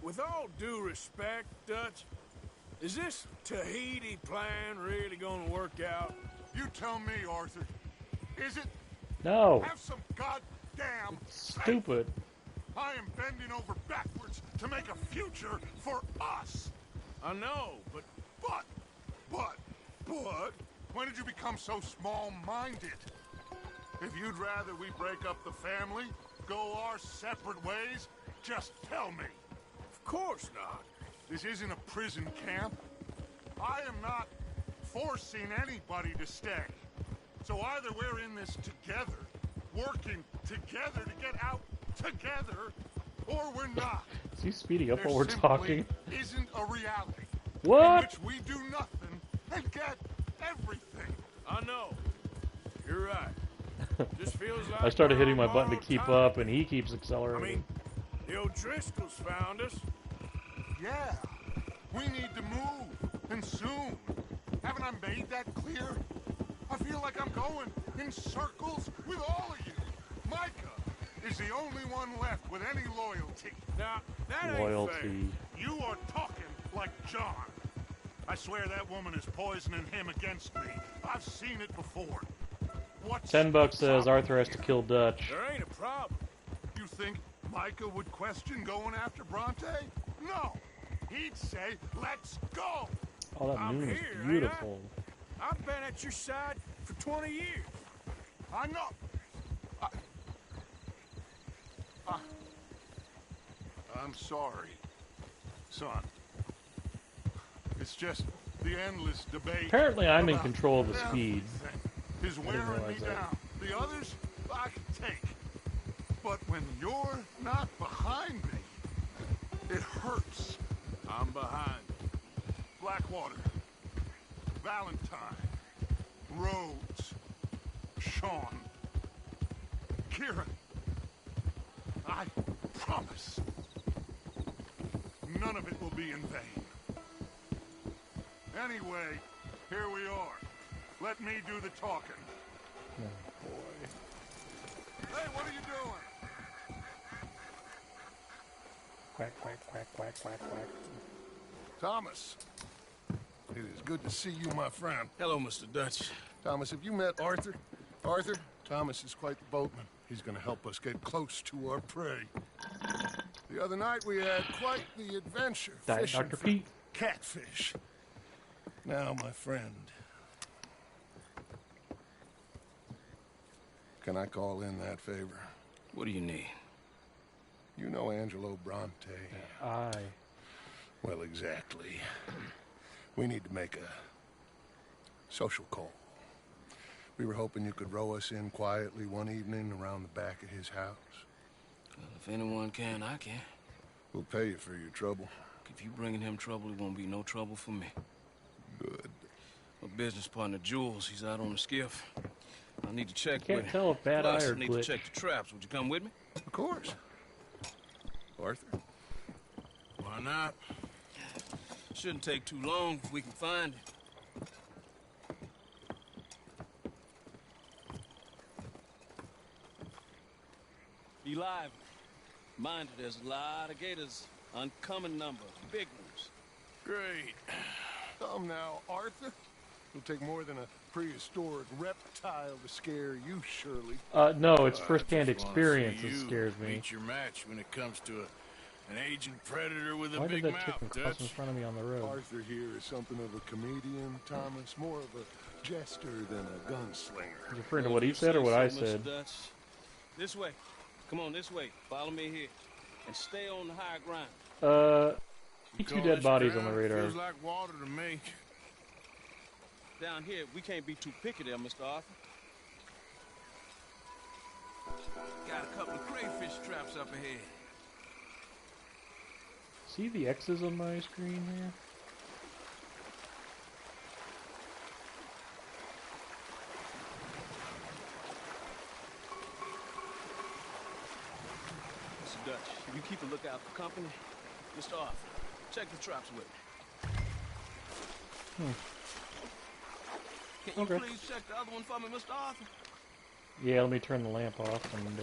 with all due respect, Dutch, is this Tahiti plan really gonna work out? You tell me, Arthur. Is it? No. Have some goddamn Stupid. I am bending over backwards to make a future for us. I know, but... When did you become so small-minded? If you'd rather we break up the family, go our separate ways, just tell me. Of course not. This isn't a prison camp. I am not forcing anybody to stay. So either we're in this together, working together to get out together, or we're not. Is he speeding up There while we're talking? Isn't a reality. What? In which we do nothing and get everything. I know. You're right. Just feels like I started hitting my we're button to on keep time. up, and he keeps I accelerating. mean, the O'Driscolls found us. Yeah, we need to move, and soon. Haven't I made that clear? I feel like I'm going in circles with all of you. Micah is the only one left with any loyalty. Now, that ain't Loyalty. fair. You are talking like John. I swear that woman is poisoning him against me. I've seen it before. What's $10 says the problem Arthur has to here? kill Dutch. There ain't a problem. You think Micah would question going after Bronte? No. He'd say, let's go. Oh, that I'm moon is here, ain't I? beautiful. I've been at your side for 20 years. I know. I'm sorry, son. It's just the endless debate. Apparently I'm in about control of the speed. everything is I didn't wearing me realize that. down. The others I can take. But when you're not behind me, it hurts. I'm behind. Blackwater, Valentine, Rhodes, Sean, Kieran. I promise. None of it will be in vain. Anyway, here we are. Let me do the talking. Oh, boy. Hey, what are you doing? Quack, quack, quack, quack, quack, quack. Thomas. It is good to see you, my friend. Hello, Mr. Dutch. Thomas, have you met Arthur? Arthur, Thomas is quite the boatman. He's going to help us get close to our prey. The other night we had quite the adventure. Diet fishing Dr. for Pete. catfish. Now, my friend, can I call in that favor? What do you need? You know Angelo Bronte. Aye. Well, exactly. We need to make a social call. We were hoping you could row us in quietly one evening around the back of his house. Well, if anyone can, I can. We'll pay you for your trouble. If you bringing him trouble, it won't be no trouble for me. Good. My business partner, Jules, he's out on the skiff. I need to check Can't with tell if bad Plus, eye or I need glitch. to check the traps. Would you come with me? Of course. Arthur? Why not? Shouldn't take too long if we can find it. Be lively. Mind you, there's a lot of gators. Uncommon number. Big ones. Great. Come now, Arthur. It'll take more than a prehistoric reptile to scare you, surely. No, it's I first-hand just wanna experience see that you scares me. meet your match when it comes to an agent predator with a Why big did that chicken mouth, cross in Dutch. front of me on the road? Arthur here is something of a comedian, Thomas. More of a jester than a gunslinger. You referring to what he said or what I So, Mr. said? Dutch. This way. Come on, this way. Follow me here. And stay on the high ground. Two Call dead this bodies on ground, the radar. Feels like water to me. Down here, we can't be too picky there, Mr. Arthur. Got a couple of crayfish traps up ahead. See the X's on my screen here? Mr. Dutch, you keep a lookout for company. Mr. Arthur, check the traps with me. Can you Okay. please check the other one for me, Mr. Arthur? Yeah, let me turn the lamp off and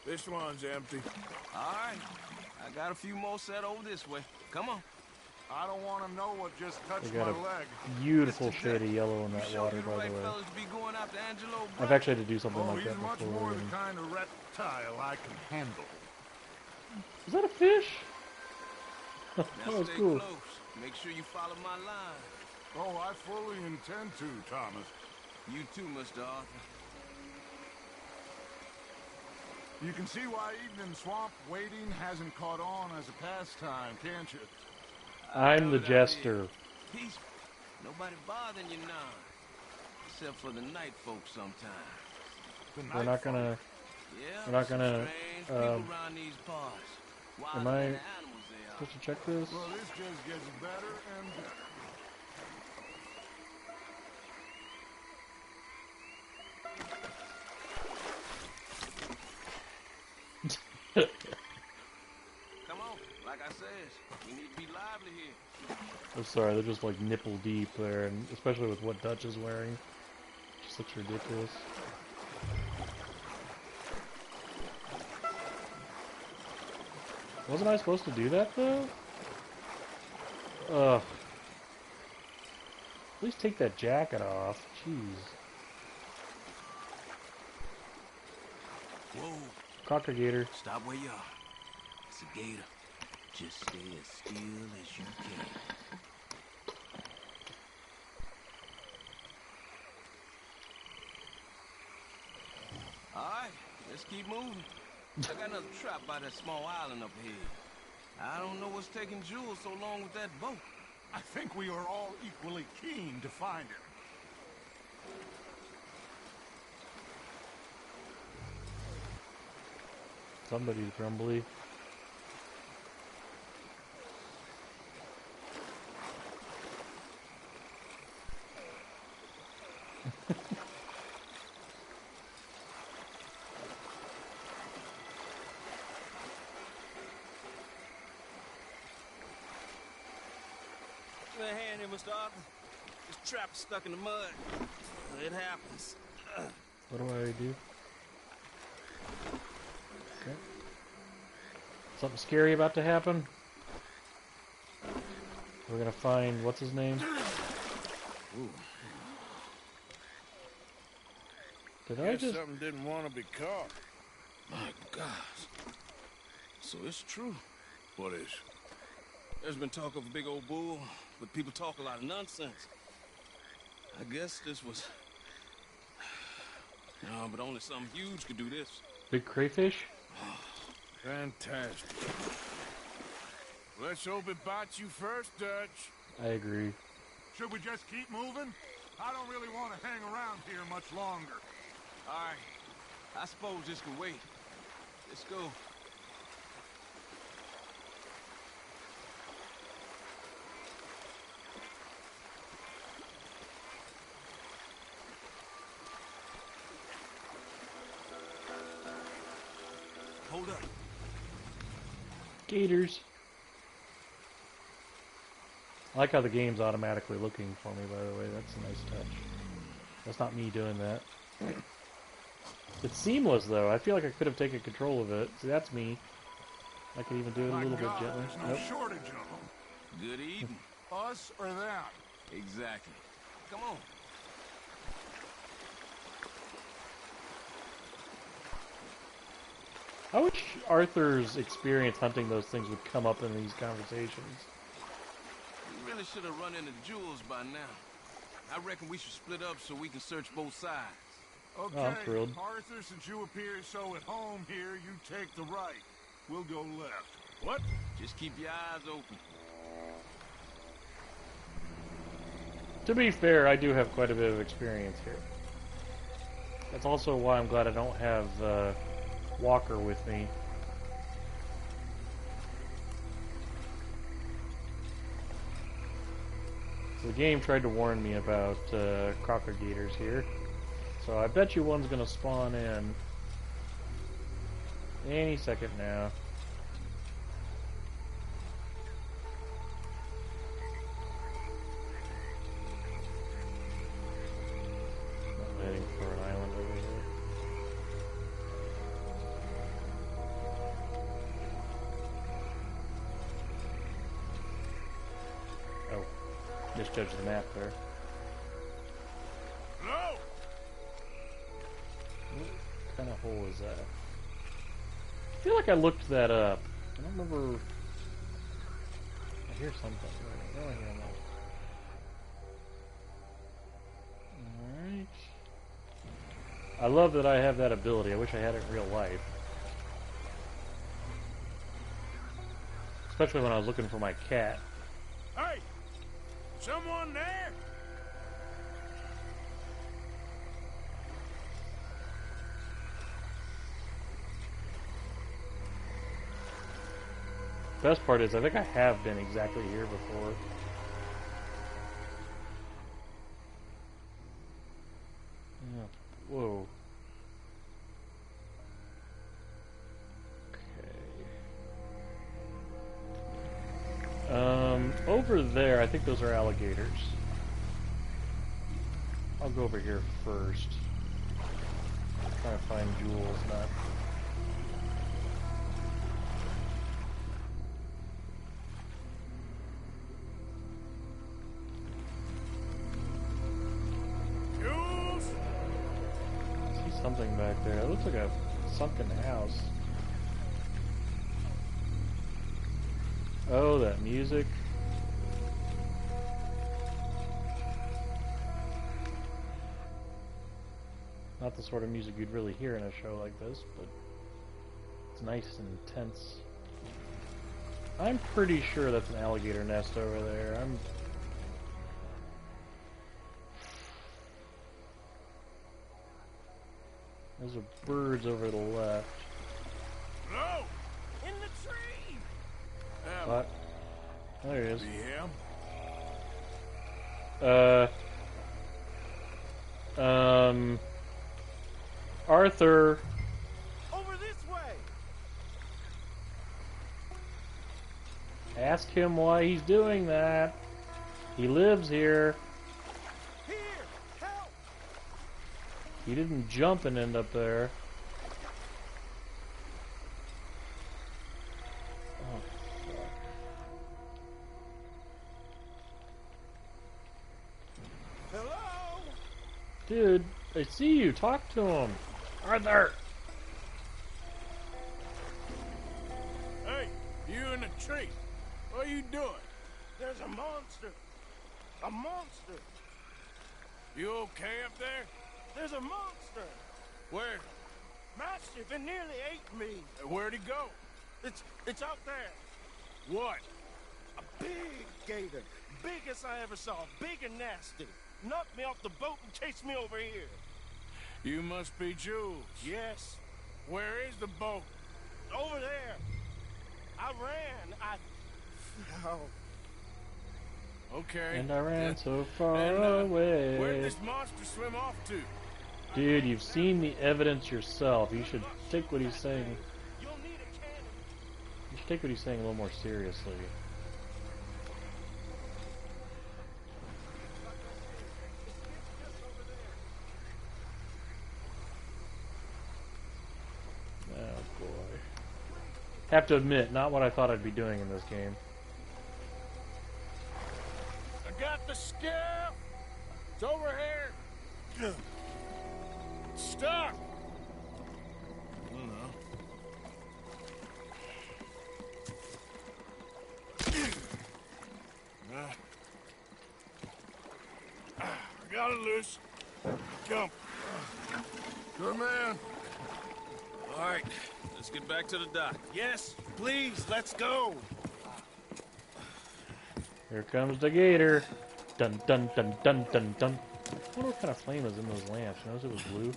This one's empty. All right. I got a few more set over this way. Come on. I don't want to know what just They touched got my a leg. beautiful shade of yellow in that You water, the by right the way. fellas to be going after Angelo, I've actually had to do something Oh, like he's that much before. more the and- kind of reptile I can handle. Is that a fish? Now That was stay cool. close. Make sure you follow my line. Oh, I fully intend to, Thomas. You too, Mr. Arthur. You can see why eating in swamp waiting hasn't caught on as a pastime, can't you? I'm the jester. Peaceful. Nobody bothering you now. Except for the night folks sometimes. We're not gonna. Yeah, We're not gonna. strange people around these parts. Am Wilder I than the animals they are. supposed to check this? Well, this just gets better and better. Come on, like I said, we need to be lively here. I'm sorry, they're just like nipple deep there, and especially with what Dutch is wearing. Just looks ridiculous. Wasn't I supposed to do that though? Ugh. At least take that jacket off. Jeez. Whoa. Cocker-gator. Stop where you are. It's a gator. Just stay as still as you can. Alright, let's keep moving. I got another trap by that small island up here. I don't know what's taking Jules so long with that boat. I think we are all equally keen to find it. Somebody's grumbly. Give me a hand here, Mr. Arthur. This trap is stuck in the mud. It happens. What do I do? Okay. Something scary about to happen? We're gonna find, what's his name? Ooh. Did I Guess just... something didn't want to be caught. My gosh. So it's true. What is? There's been talk of a big old bull, but people talk a lot of nonsense. I guess this was... No, but only something huge could do this. Big crayfish? Fantastic. Let's hope it bites you first, Dutch. I agree. Should we just keep moving? I don't really want to hang around here much longer. All right. I suppose this can wait. Let's go. Hold up. Gators. I like how the game's automatically looking for me, by the way. That's a nice touch. That's not me doing that. It's seamless, though. I feel like I could have taken control of it. See, that's me. I could even do it a little bit gently. There's no Nope. shortage of them. Good eating. Us or them? Exactly. Come on. I wish Arthur's experience hunting those things would come up in these conversations. We really should have run into Jules by now. I reckon we should split up so we can search both sides. Okay, I'm thrilled. Arthur, since you appear so at home here, you take the right. We'll go left. What? Just keep your eyes open. To be fair, I do have quite a bit of experience here. That's also why I'm glad I don't have Walker with me. The game tried to warn me about cocker-gators here, so I bet you one's gonna spawn in any second now. I'm heading for an island over here. Misjudged the map there. No! What kind of hole is that? I feel like I looked that up. I don't remember. I hear something. Where do I hear that? Alright. I love that I have that ability. I wish I had it in real life. Especially when I was looking for my cat. Hey! Someone there? Best part is I think I have been exactly here before. Yeah. Whoa. Okay. Over there, I think those are alligators. I'll go over here first. Try to find jewels, not... Something back there. It looks like a sunken house. Oh, that music. Not the sort of music you'd really hear in a show like this, but it's nice and intense. I'm pretty sure that's an alligator nest over there. Those are birds over to the left. No! In the tree! What? There he is. See him? Arthur. Over this way. Ask him why he's doing that. He lives here. Here, help! He didn't jump and end up there. Oh, fuck. Hello? Dude, I see you. Talk to him. Arthur! Hey, you in the tree. What are you doing? There's a monster. A monster. You okay up there? There's a monster. Where? Mastiff, it nearly ate me. Where'd he go? It's out there. What? A big gator. Biggest I ever saw. Big and nasty. Knocked me off the boat and chased me over here. You must be Jules. Yes. Where is the boat? Over there. I ran. Oh. Okay. And I ran so far And, away. Where'd this monster swim off to? Dude, you've seen the evidence yourself. You should take what he's saying. You'll need a cannon. You should take what he's saying a little more seriously. Oh boy. Have to admit, not what I thought I'd be doing in this game. I got the skiff. It's over here. Stop. I got it loose. Come. Good man. All right, let's get back to the dock. Yes, please, let's go. Here comes the gator. Dun dun dun dun dun dun. I wonder what kind of flame is in those lamps. You notice it was blue?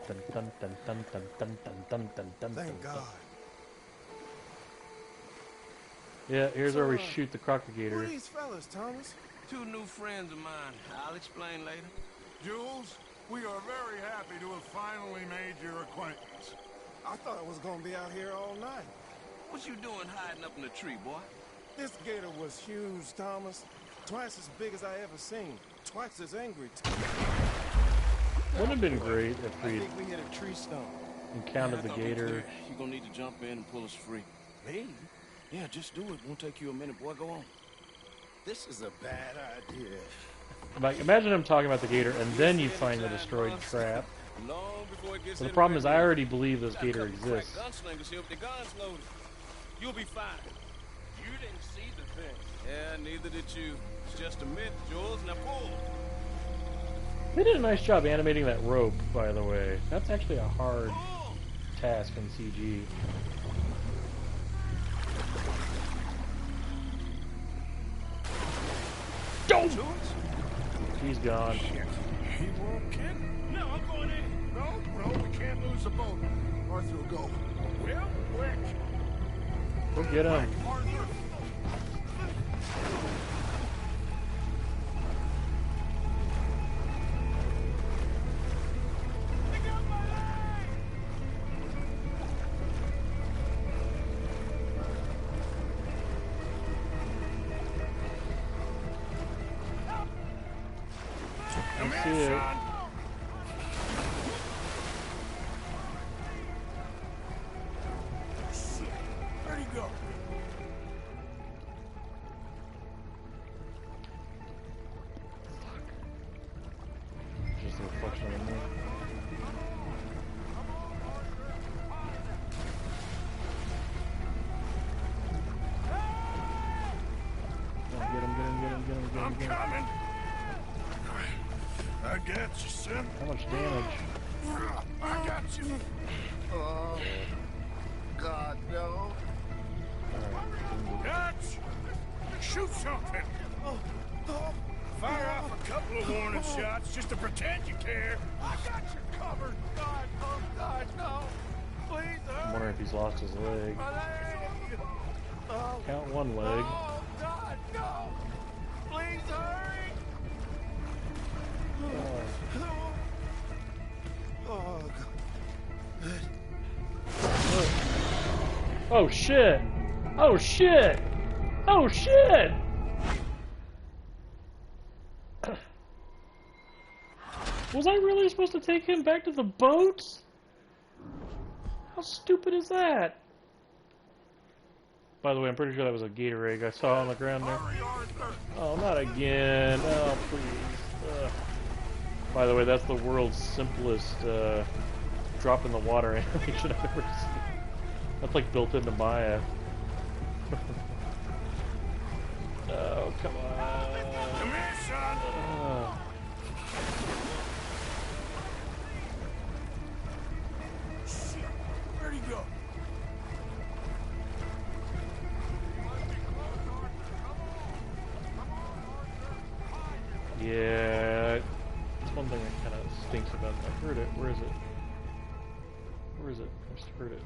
Dun dun dun dun dun dun dun dun dun dun. Thank God. Yeah, here's where we shoot the crocodigator. Who are these fellas, Thomas? Two new friends of mine. I'll explain later. Jules, we are very happy to have finally made your acquaintance. I thought I was gonna be out here all night. What you doing hiding up in the tree, boy? This gator was huge, Thomas. Twice as big as I ever seen. Twice as angry. Wouldn't have been great if I we'd think we hit a tree stump. encountered the gator. You're gonna need to jump in and pull us free. Me? Yeah, just do it. Won't take you a minute, boy. Go on. This is a bad idea. Like, imagine him talking about the gator, and then you find the destroyed trap. So the problem is, I already believe this gator exists. Gunslingers here with their guns loaded. You'll be fine. You didn't see the thing. Yeah, neither did you. It's just a myth, Jules. Now pull. They did a nice job animating that rope, by the way. That's actually a hard task in CG. Don't! He's gone. He won't, kid? No, I'm going in. No, we can't lose the boat. Arthur will go. Real quick. Go get him. Arthur. I see it. Where'd he go? Just a reflection of me. Get him. I'm coming. I got you, son. How much damage? I got you. Oh, God, no. Dutch! Shoot something! Fire off a couple of warning shots just to pretend you care. I got you covered. God, oh God, no. Please, I'm wondering if he's lost his leg. my leg. Oh, Count one leg. oh, God, no. Please hurry. Oh, God. Oh shit! Oh shit! Oh shit! Was I really supposed to take him back to the boat? How stupid is that? By the way, I'm pretty sure that was a gator egg I saw on the ground there. Oh, not again. Oh, please. By the way, that's the world's simplest drop in the water animation I've ever seen. That's like built into Maya. Oh, come on. Come here, son. Shit. Where'd he go? Yeah, that's one thing that kind of stinks about that. I heard it. Where is it? Where is it? I just heard it.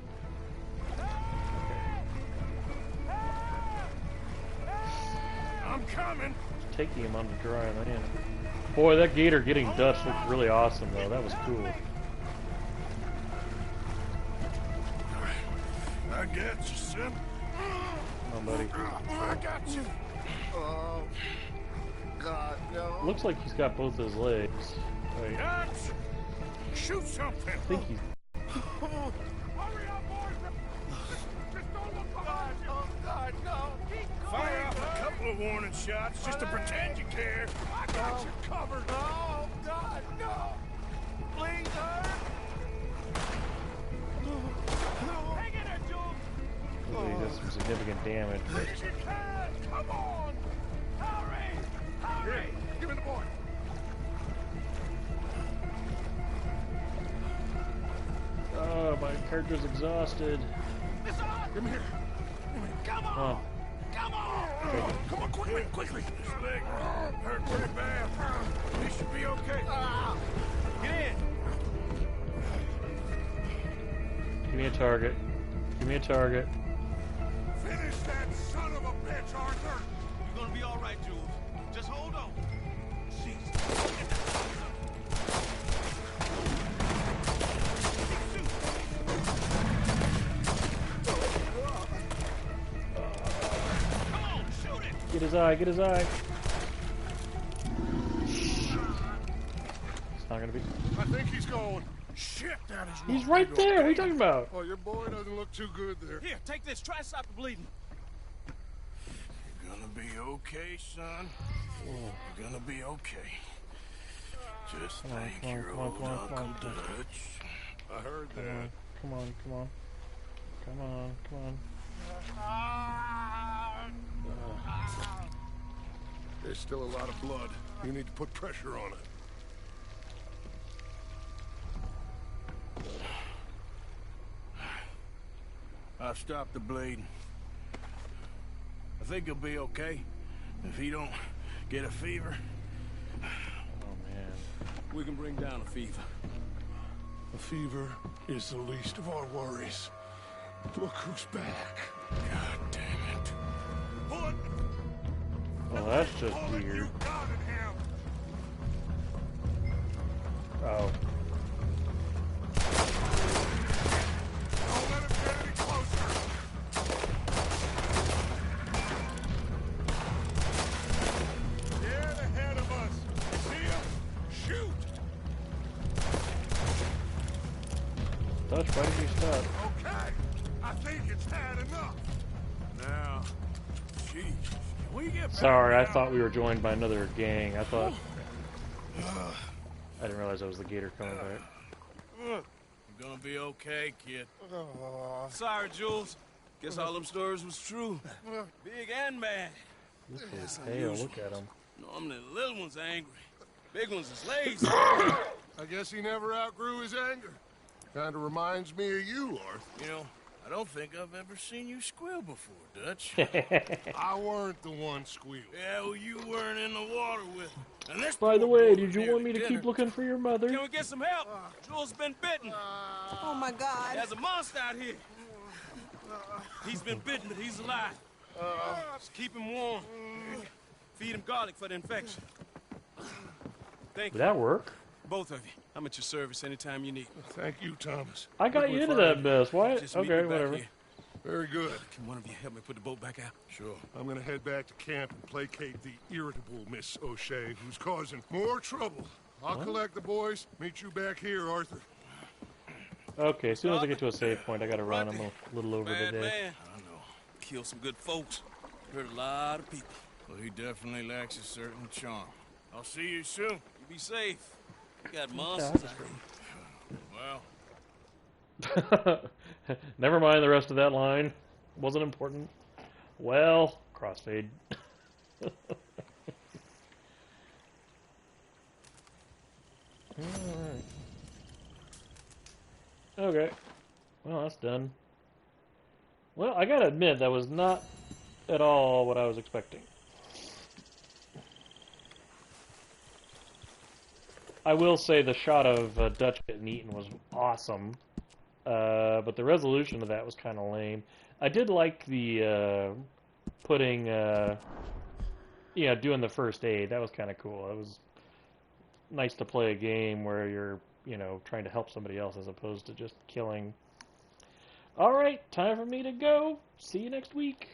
I'm coming. Just taking him on the dry land. Boy, that gator getting Dutch looked really awesome, though. That was cool. I got you, son. Come on, buddy. I got you. Oh, God, no. Looks like he's got both his legs. Wait, Dutch! Shoot something. I think he's... Hurry up, boys. Just don't look behind you. Oh, God, no. Fire off a couple of warning shots just to pretend you care. I got you covered. Oh, God, no. Please, hurry. Hang in there, Jules. He does some significant damage. Yes, you can. Come on. Hurry. Hurry. Give me the boy. Oh, my character's exhausted. Come here. Come on. Oh. Come on. Come on, quickly. His leg hurt pretty bad. He should be okay. Get in. Give me a target. Give me a target. Finish that son of a bitch, Arthur. You're gonna be all right, Jules. Just hold on. Come on, shoot it. Get his eye, get his eye. It's not gonna be... I think he's going. Shit, that is He's right there! What are you talking about? Oh, your boy doesn't look too good there. Here, take this. Try to stop the bleeding. Gonna be okay, son. You're gonna be okay. Just thank your old Uncle Dutch. I heard that. Come on. There's still a lot of blood. You need to put pressure on it. I've stopped the bleeding. I think he'll be okay. If he don't get a fever. Oh, man. We can bring down a fever. A fever is the least of our worries. Look who's back. God damn it. Put! Oh, that's just weird. Oh. Don't let him get any closer. Dead ahead of us. See him? Shoot! Dutch, why did you stop? Okay. I think it's had enough. Now, jeez. Can we get back Sorry, I now? thought we were joined by another gang. I thought... I didn't realize that was the gator coming back. You're gonna be okay, kid. Sorry, Jules. Guess all them stories was true. Big and mad. This is pale, look at him. Normally the little ones are angry. Big ones is lazy. I guess he never outgrew his anger. Kinda reminds me of you, Arthur. You know, I don't think I've ever seen you squeal before, Dutch. I weren't the one squealing. Yeah, well, you weren't in the water with him. And this By the poor way, boy did you nearly want me to did keep her. looking for your mother? Can we get some help? Jules been bitten. Oh my God. There's a monster out here. He's been bitten, but he's alive. Just keep him warm. Feed him garlic for the infection. Thank Did you. that work? Both of you. I'm at your service anytime you need. Thank you, Thomas. I got you into that mess. What? Just meet Okay, me back whatever. here. Very good. Can one of you help me put the boat back out? Sure. I'm gonna head back to camp and placate the irritable Miss O'Shea, who's causing more trouble. I'll collect the boys. Meet you back here, Arthur. Okay, as soon as I get to a save point, I gotta run. I'm a little over Bad today. man. I know. Killed some good folks. Hurt a lot of people. Well, he definitely lacks a certain charm. I'll see you soon. You be safe. You got monsters out here. Well, Never mind the rest of that line. Wasn't important. Well, crossfade. Alright. Okay. Well, that's done. Well, I gotta admit, that was not at all what I was expecting. I will say the shot of Dutch getting eaten was awesome. But the resolution of that was kind of lame. I did like the putting, doing the first aid. That was kind of cool. It was nice to play a game where you're, trying to help somebody else as opposed to just killing. All right, time for me to go. See you next week.